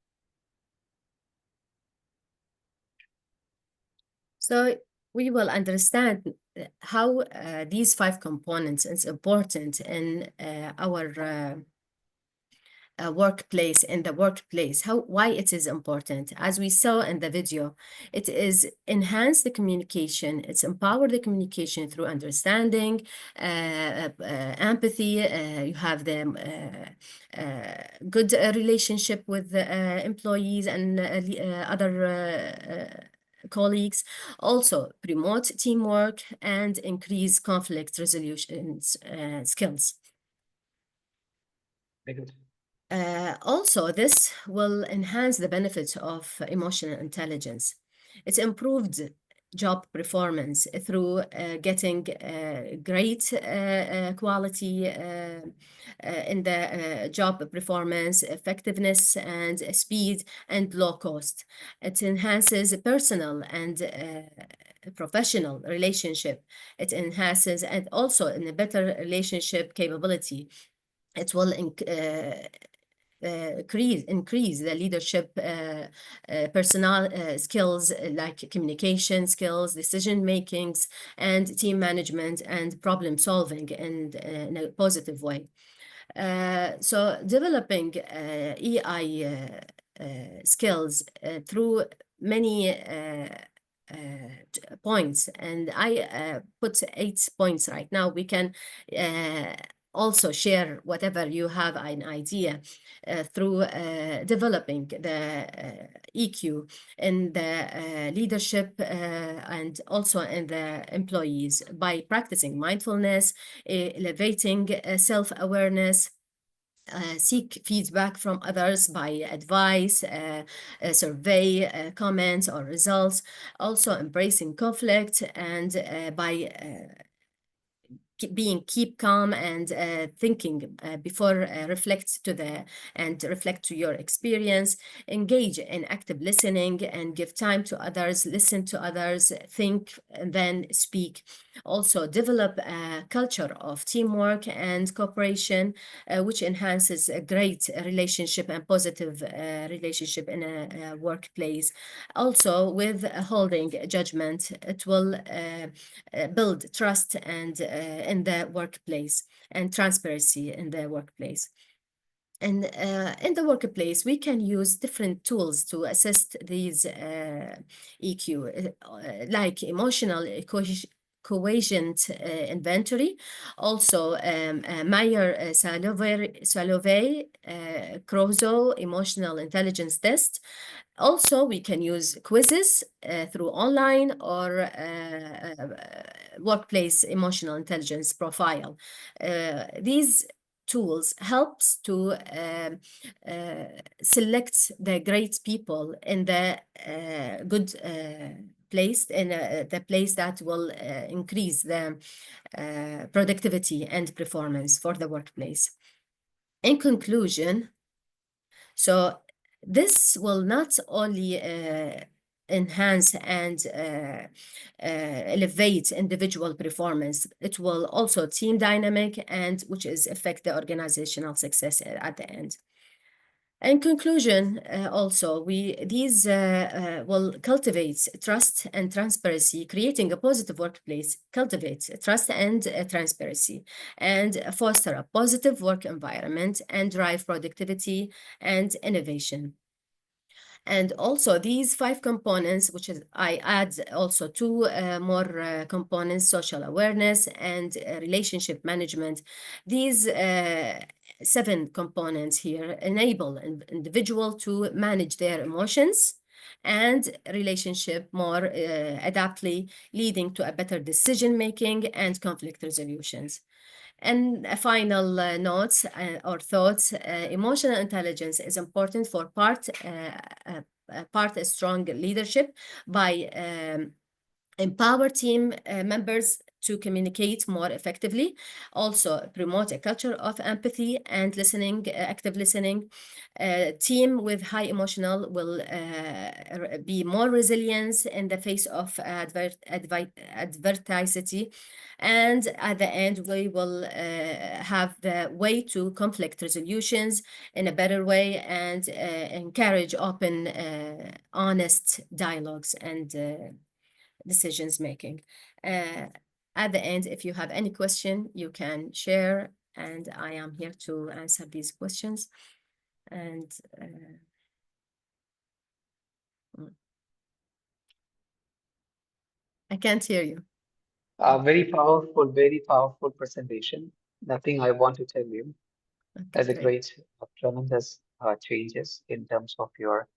So we will understand how these five components is important in our workplace, in the workplace, why it is important. As we saw in the video, it is enhance the communication, it's empower the communication through understanding, empathy, you have the good relationship with the employees and other colleagues, also promote teamwork and increase conflict resolution skills. Very good. Also, this will enhance the benefits of emotional intelligence. It's improved job performance through getting great quality in the job performance, effectiveness, and speed and low cost. It enhances personal and professional relationship. It enhances and also in a better relationship capability. It will increase the leadership personal skills like communication skills, decision makings, and team management and problem solving in a positive way. So developing EI skills through many points, and I put 8 points right now. We can also share whatever you have an idea through developing the EQ in the leadership and also in the employees by practicing mindfulness, elevating self-awareness, seek feedback from others by advice, survey, comments, or results. Also embracing conflict and by keep calm and thinking before reflect to your experience. Engage in active listening and give time to others, listen to others, think and then speak. Also develop a culture of teamwork and cooperation, which enhances a great relationship and positive relationship in a workplace. Also with holding judgment, it will build trust and in the workplace and transparency in the workplace. And in the workplace, we can use different tools to assist these EQ, like emotional quotient inventory, also Meyer Salovey Crozo emotional intelligence test. Also, we can use quizzes through online or workplace emotional intelligence profile. These tools helps to select the great people in the good place, in the place that will increase the productivity and performance for the workplace. In conclusion, so this will not only enhance and elevate individual performance, it will also team dynamic and which is affect the organizational success at the end. In conclusion, also, these will cultivate trust and transparency, creating a positive workplace, cultivate trust and transparency, and foster a positive work environment and drive productivity and innovation. And also these 5 components, which is I add also 2 more components, social awareness and relationship management. These 7 components here enable an individual to manage their emotions, and relationship more adaptly, leading to a better decision making and conflict resolutions. And a final notes or thoughts, emotional intelligence is important for part a strong leadership by empower team members to communicate more effectively, also promote a culture of empathy and listening, active listening. A team with high emotional will be more resilient in the face of adversity. And at the end, we will have the way to conflict resolutions in a better way and encourage open, honest dialogues and decisions making. At the end, if you have any question, you can share, and I am here to answer these questions. And I can't hear you. Very powerful presentation. Nothing I want to tell you. Okay, As a great. great, tremendous changes in terms of your,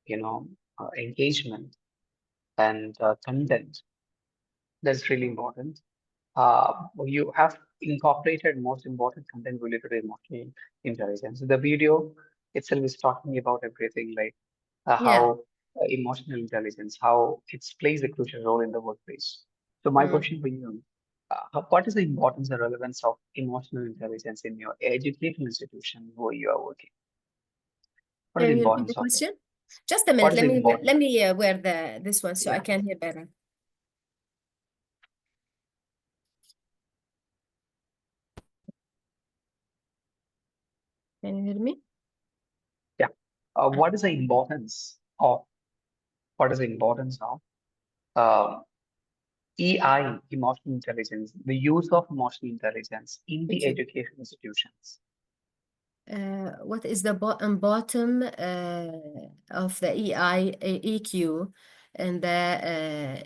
you know, engagement and content. That's really important. You have incorporated most important content related to emotional intelligence. The video itself is talking about everything like Yeah. how emotional intelligence, how it plays a crucial role in the workplace. So my Mm. question for you, what is the importance and relevance of emotional intelligence in your educational institution where you are working? What is the Can you repeat the importance of it? question? Just a What minute. is the importance? Let me wear this one so I Yeah. can hear better. Can you hear me? Yeah. What is the importance of uh, EI, emotional intelligence, the use of emotional intelligence in the Thank you. education institutions? What is the bottom of the EQ and the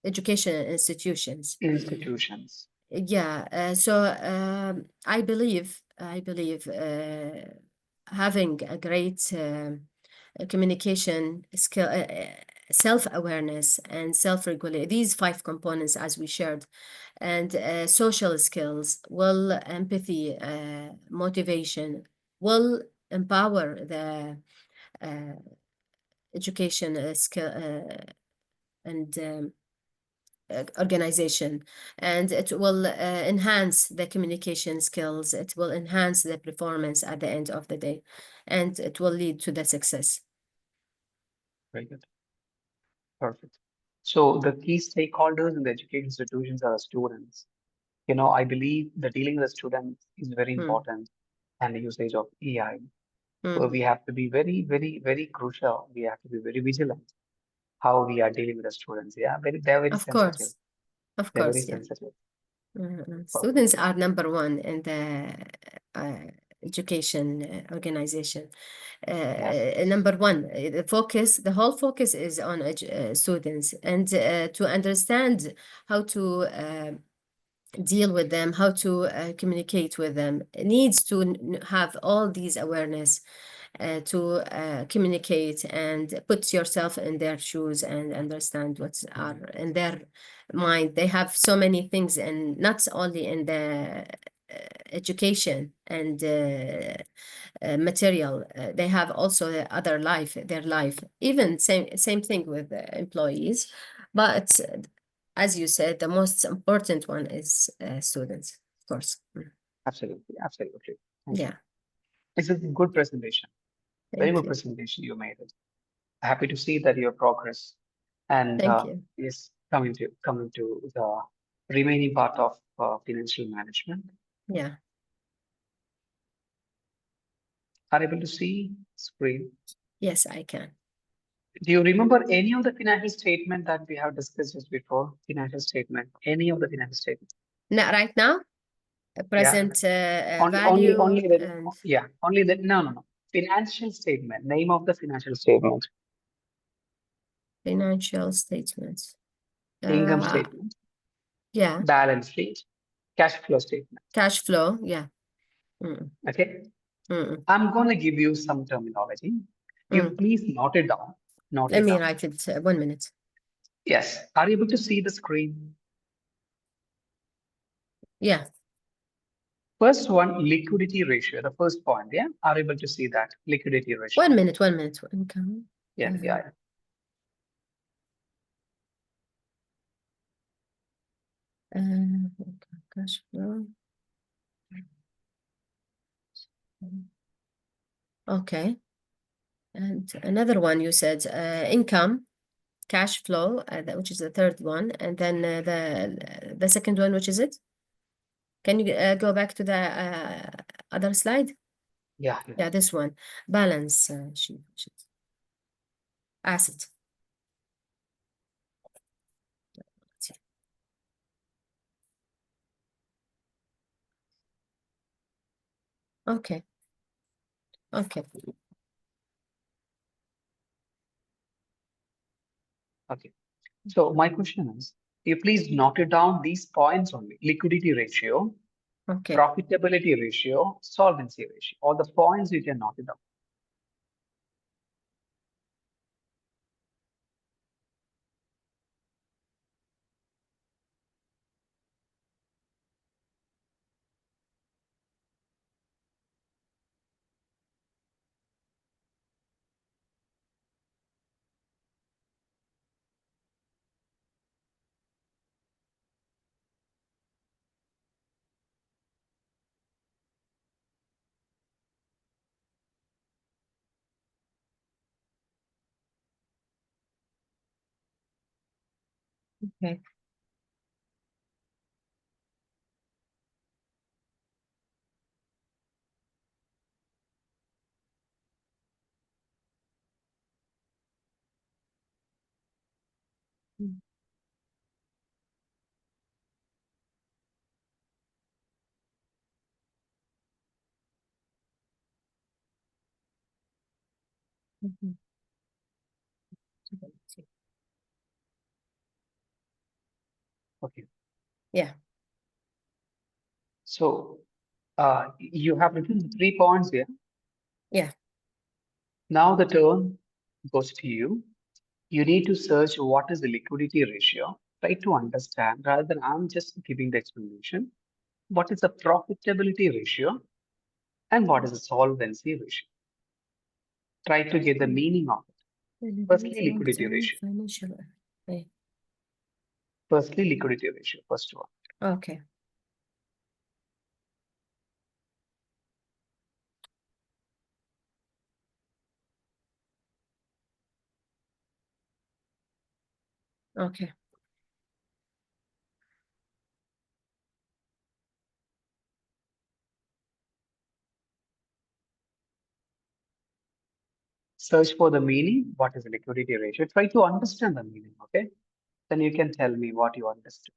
education institutions? Institutions. Yeah, so I believe having a great communication skill, self-awareness and self-regulation, these 5 components as we shared, and social skills, will empathy, motivation, will empower the uh, education skill and organization, and it will enhance the communication skills, it will enhance the performance at the end of the day, and it will lead to the success. Very good. Perfect. So the key stakeholders in the education institutions are students. I believe the dealing with students is very Mm, important and the usage of AI, where mm. we have to be very, very, very crucial. We have to be very vigilant how we are dealing with the students. Yeah, they're very Of sensitive. course, of They're very course, yeah. sensitive. Perfect. Students are number one in the education organization. Yes, Number one, the whole focus is on students, and to understand how to deal with them, how to communicate with them, needs to have all these awareness to communicate and put yourself in their shoes and understand what's are in their mind. They have so many things, and not only in the education and material. They have also the other life, their life. Even same thing with employees, but as you said, the most important one is students, of course. absolutely, absolutely. Thank you. Yeah, It's a good presentation. Very thank good you. presentation you made it. Happy to see that your progress and Thank you. is coming to the remaining part of financial management. Yeah. Are able to see screen? Yes, I can. Do you remember any of the financial statement that we have discussed just before? Financial statement, any of the financial statement? Not right now. Yeah, Present only value the and yeah, only the no. Financial statement, name of the financial statement, financial statements. income Uh, statement, yeah, balance sheet, cash flow statement. cash flow. Yeah. Mm, Okay, mm, I'm gonna give you some terminology. You mm. please note it down Note Let it me down. write it 1 minute. Yes. Are you able to see the screen? Yeah. First one, liquidity ratio, the first point, yeah? Are you able to see that? Liquidity ratio. 1 minute, 1 minute. Income. Yeah, yeah. Cash flow. Okay. And another one you said income, cash flow, which is the third one, and then the second one, which is it? Can you go back to the other slide? Yeah. Yeah, this one. Balance sheet. Asset. Okay. Okay. Okay. So my question is, you please note it down these points only. Liquidity ratio, Okay. profitability ratio, solvency ratio. All the points you can note it down. Okay. Mhm. Okay. Yeah. So you have written the 3 points here. Yeah. Now the turn goes to you. You need to search what is the liquidity ratio. Try to understand rather than I'm just giving the explanation. What is the profitability ratio and what is the solvency ratio? Try to get the meaning of it. Firstly, liquidity ratio. Financial. Okay. Firstly, liquidity ratio. First one. Okay. Okay. Search for the meaning. What is the liquidity ratio? Try to understand the meaning. Okay. Then you can tell me what you understood.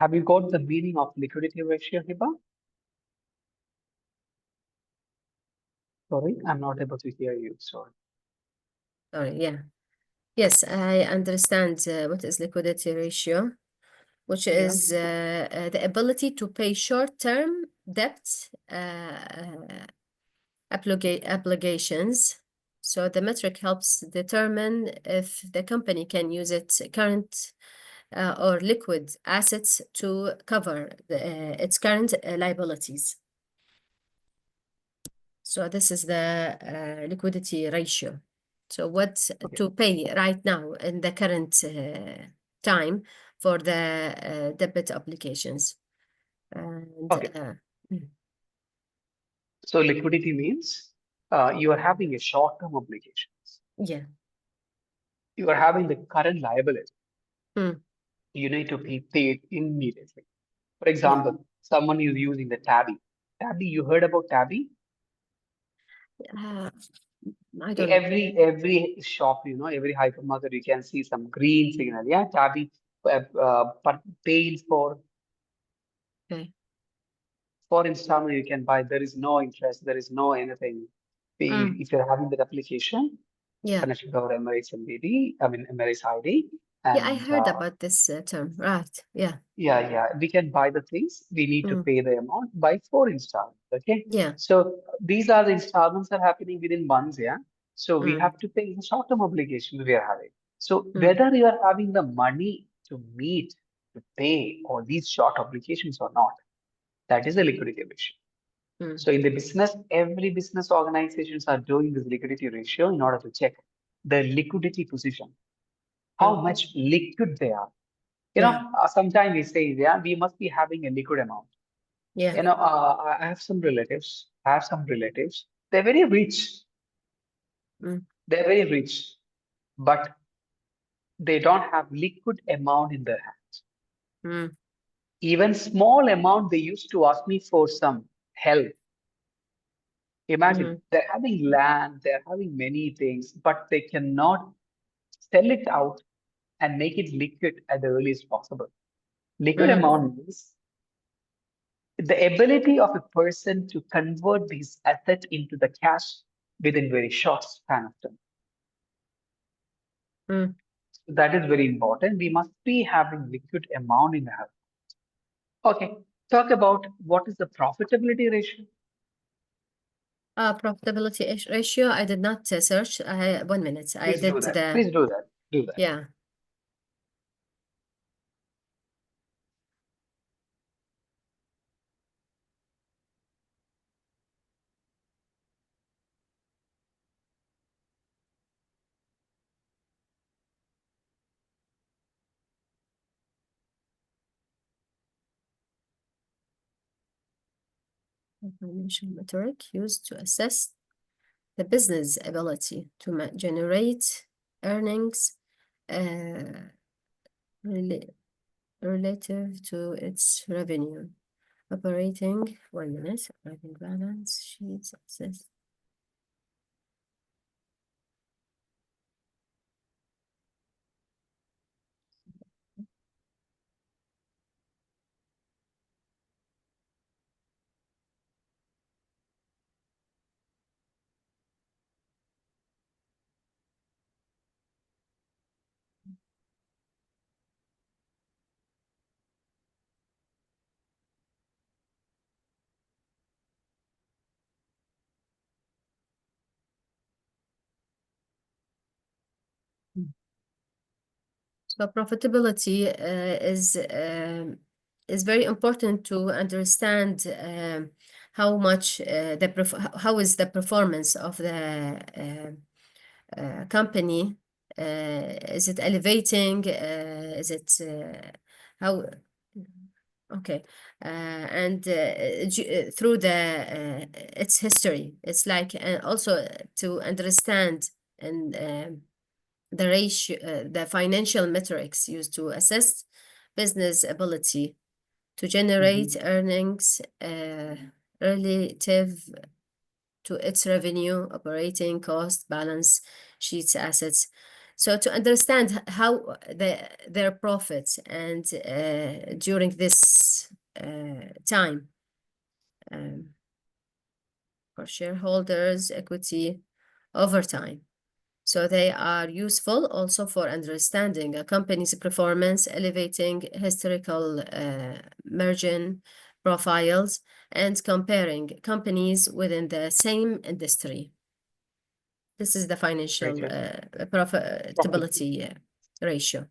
Have you got the meaning of liquidity ratio, Hiba? Sorry, I'm not able to hear you. Sorry. Sorry, yeah. Yes, I understand what is liquidity ratio, which Yeah. is the ability to pay short-term debt obligations. So the metric helps determine if the company can use its current or liquid assets to cover its current liabilities. So this is the liquidity ratio. So what to pay right now in the current time for the debit obligations. And Okay. So liquidity means you are having a short-term obligations. yeah. You are having the current liability. Mm. You need to be paid immediately. For Yeah. example, someone is using the Tabby. Tabby, you heard about Tabby? I don't know. Every shop, every hypermarket, you can see some green signal. Yeah, Tabby, paying Okay. for installment you can buy. There is no interest. There is no anything. Mm. If you're having that application, Yeah. connected to our Emirates MBD, I mean Emirates ID, Yeah, I and heard about this term. Right. Yeah. yeah, we can buy the things. We need to Mm. pay the amount by 4 installments. Okay, Yeah. so these are the installments are happening within months. Yeah, so we Mm. have to pay the short-term obligation we are having. So Mm. whether you are having the money to meet to pay all these short obligations or not, that is the liquidity ratio. Mm. So in the business, every business organizations are doing this liquidity ratio in order to check the liquidity position, how Mm. much liquid they are. Yeah. Sometimes we say, yeah, we must be having a liquid amount. Yeah. I have some relatives. I have some relatives. They're very rich. Mm. They're very rich, but they don't have liquid amount in their hands. Mm. Even small amount, they used to ask me for some help. Imagine Mm. they're having land, they're having many things, but they cannot sell it out and make it liquid at the earliest possible. Liquid Mm. amount means the ability of a person to convert these assets into the cash within very short span of time. Mm. So that is very important. We must be having liquid amount in the house. Okay, talk about what is the profitability ratio. Profitability ratio. I did not search. 1 minute. I Please do did that. the Please do that. Do that. yeah. Financial metric used to assess the business ability to generate earnings rela relative to its revenue. Operating, 1 minute, operating balance sheets, access. So profitability is very important to understand how much how is the performance of the company. Is it elevating? Is it how? Okay, and through the its history, it's like also to understand and the ratio, the financial metrics used to assess business ability to generate earnings relative to its revenue, operating cost, balance sheets, assets. So to understand how their profits and during this time for shareholders' equity over time. So they are useful also for understanding a company's performance, elevating historical margin profiles, and comparing companies within the same industry. This is the financial profitability ratio.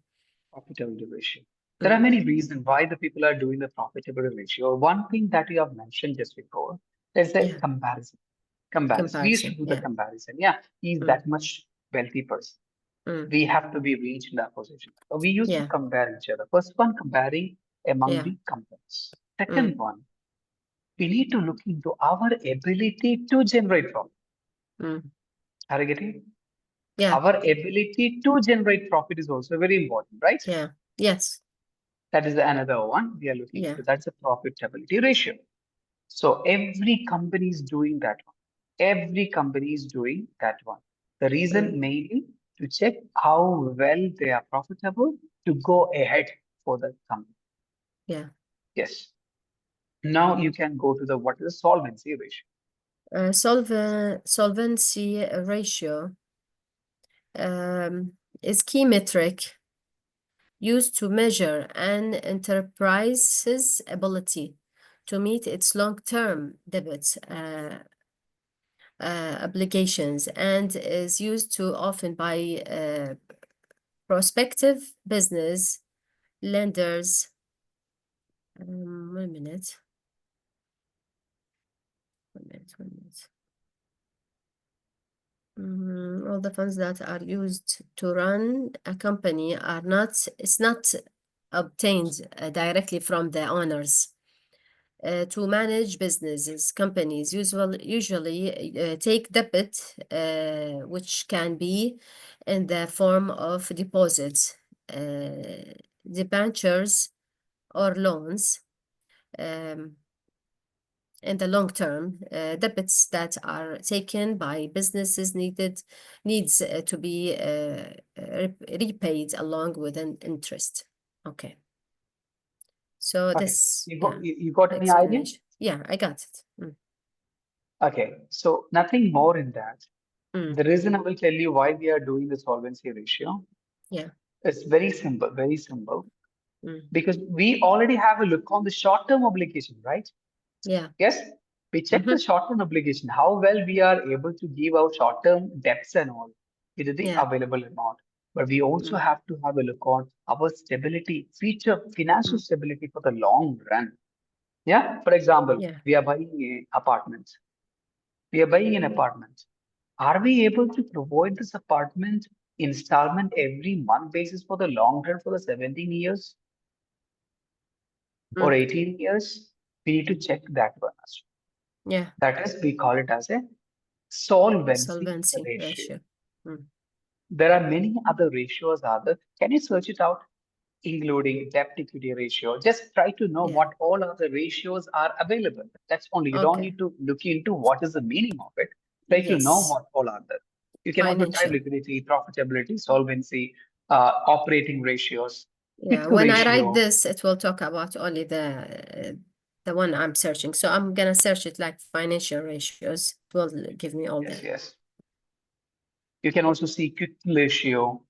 Profitability ratio. There are many reasons why the people are doing the profitability ratio. One thing that you have mentioned just before is the Yeah. comparison. We used to Comparison. do the Yeah. comparison. Yeah, he's that much wealthy person. We have to be reached in that position. So we used to Yeah. compare each other. First one, comparing among Yeah. the companies. Second one, we need to look into our ability to generate profit. Are you getting it? Yeah. Our ability to generate profit is also very important, right? Yeah. Yes. That is another one we are looking Yeah. into. That's the profitability ratio. So every company is doing that one. Every company is doing that one. The reason mainly to check how well they are profitable to go ahead for the company. Yeah. Yes. Now you can go to the what is the solvency ratio. Solvency ratio is key metric used to measure an enterprise's ability to meet its long-term debt obligations and is used too often by prospective business lenders. 1 minute. 1 minute, 1 minute. All the funds that are used to run a company it's not obtained directly from the owners. To manage businesses, companies usually take debt, which can be in the form of deposits, debentures, or loans. In the long term, debits that are taken by businesses needs to be repaid along with an interest. Okay. So Okay. this You got any idea? explanation. Yeah, I got it. Okay. So nothing more in that. The reason I will tell you why we are doing the solvency ratio. Yeah. It's very simple, very simple. Because we already have a look on the short-term obligation, right? Yeah. Yes, we check the short-term obligation, how well we are able to give our short-term debts and all, it is the available amount. But we also have to have a look on our stability, financial stability for the long run. Yeah, for example, we are buying an apartment. We are buying an apartment. Are we able to provide this apartment installment every month basis for the long run for the 17 years or 18 years? We need to check that one as well. Yeah. That is, we call it as a solvency ratio. ratio. There are many other ratios other. Can you search it out, including debt equity ratio? Just try to know what all other ratios are available. That's only. You don't need to look into what is the meaning of it. Try to know what all are there. You can also type liquidity, profitability, solvency, operating ratios. Yeah, Pick a when I write ratio. this, it will talk about only the one I'm searching. So I'm gonna search it like financial ratios. It will give me all that. Yes. You can also see quick ratio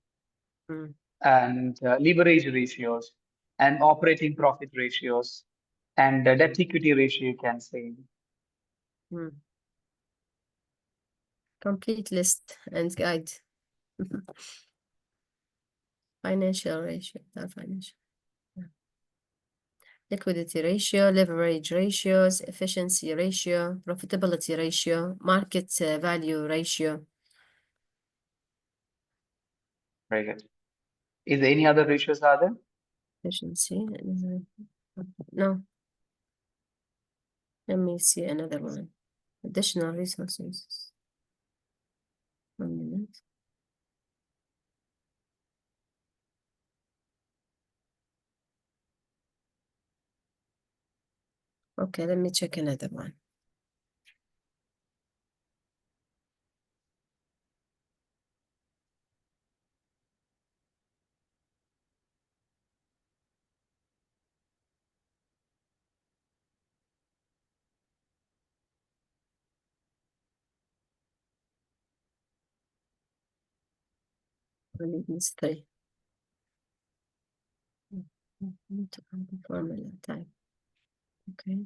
and leverage ratios and operating profit ratios and debt equity ratio, you can say. Complete list and guide. Financial ratio, not financial. Liquidity ratio, leverage ratios, efficiency ratio, profitability ratio, market value ratio. Very good. Is there any other ratios are there? Efficiency. No. Let me see another one. Additional resources. 1 minute. Okay, let me check another one. We need these three. To add the formula type. Okay.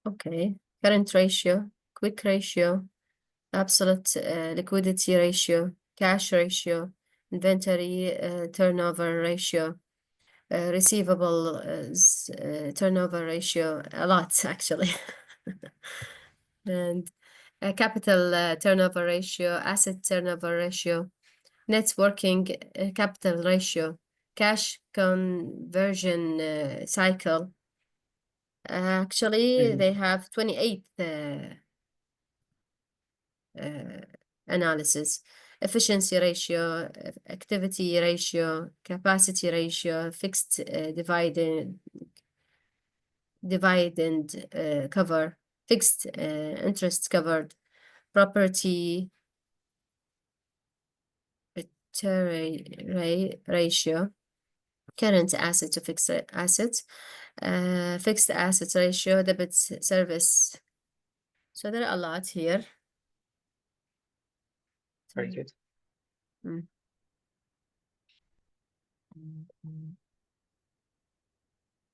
Okay. Current ratio, quick ratio, absolute liquidity ratio, cash ratio, inventory turnover ratio, receivable turnover ratio, a lot actually. And capital turnover ratio, asset turnover ratio, net working capital ratio, cash conversion cycle. Actually, they have 28 analysis, efficiency ratio, activity ratio, capacity ratio, fixed dividend cover, fixed interest covered, property ratio, current asset to fixed assets, fixed assets ratio, debt service. So there are a lot here. Very good. Mm.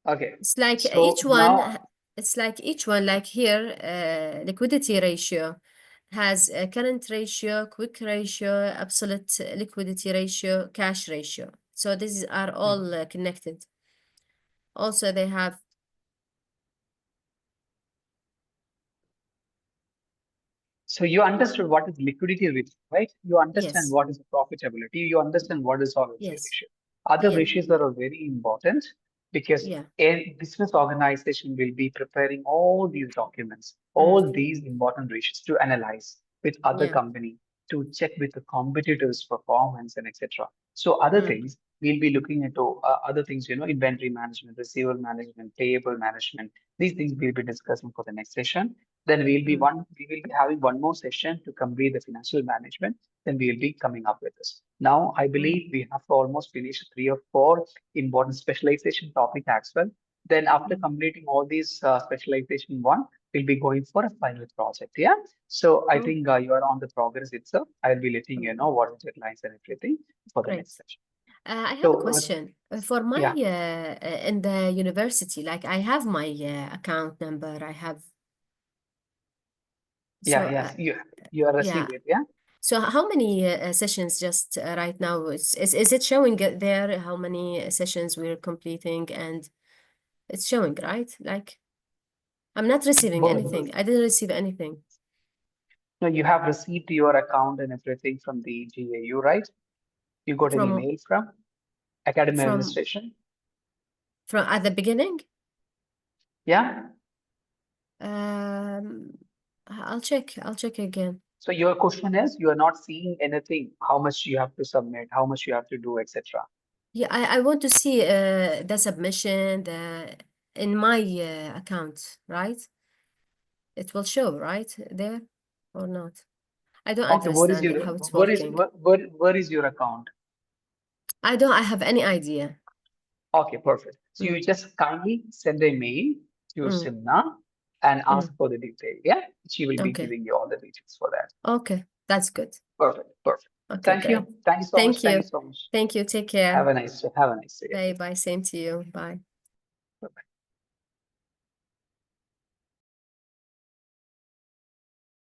Okay. It's like So each one, now, it's like each one, like here, liquidity ratio has a current ratio, quick ratio, absolute liquidity ratio, cash ratio. So these are all connected. Also, they have so you understood what is liquidity risk, right? You understand yes, what is profitability. You understand what is solvency yes, ratio. Other yeah, ratios that are very important because yeah, a business organization will be preparing all these documents, all these important ratios to analyze with other yeah, company to check with the competitors' performance and etc. So other things we'll be looking into other things, inventory management, receivable management, payable management. These things we'll be discussing for the next session. Then we will be having one more session to complete the financial management. Then we will be coming up with this. Now, I believe we have almost finished 3 or 4 important specialization topic as well. Then after completing all these specialization one, we'll be going for a final project. Yeah. So I think you are on the progress itself. I'll be letting you know what the deadlines and everything for the great. next session. I have a So question. For my yeah, in the university, like I have my account number, I have so yes, you are yeah. received it. Yeah. So how many sessions just right now is it showing it there how many sessions we're completing, and it's showing, right? Like I'm not receiving anything. I didn't receive anything No, you have received your account and everything from the GAU, right? You got an from email from Academy from Administration. from at the beginning. Yeah. Um, I'll check again. So your question is you are not seeing anything, how much you have to submit, how much you have to do, etc. Yeah, I want to see the submission in my account, right? It will show right there or not? I don't Okay, what is understand your how it's working. where is your account? I have any idea. Okay, perfect. So you Mm, just kindly send a mail to mm, Simna and ask mm. for the detail. Yeah, she will be Okay, giving you all the details for that. okay, that's good. Perfect, perfect. Okay, Thank great. you. Thank you so much. Thank Thank you you. so much. Thank you. Take Have care. a nice day. Have a nice day. Bye bye. Same to you. Bye. Bye-bye.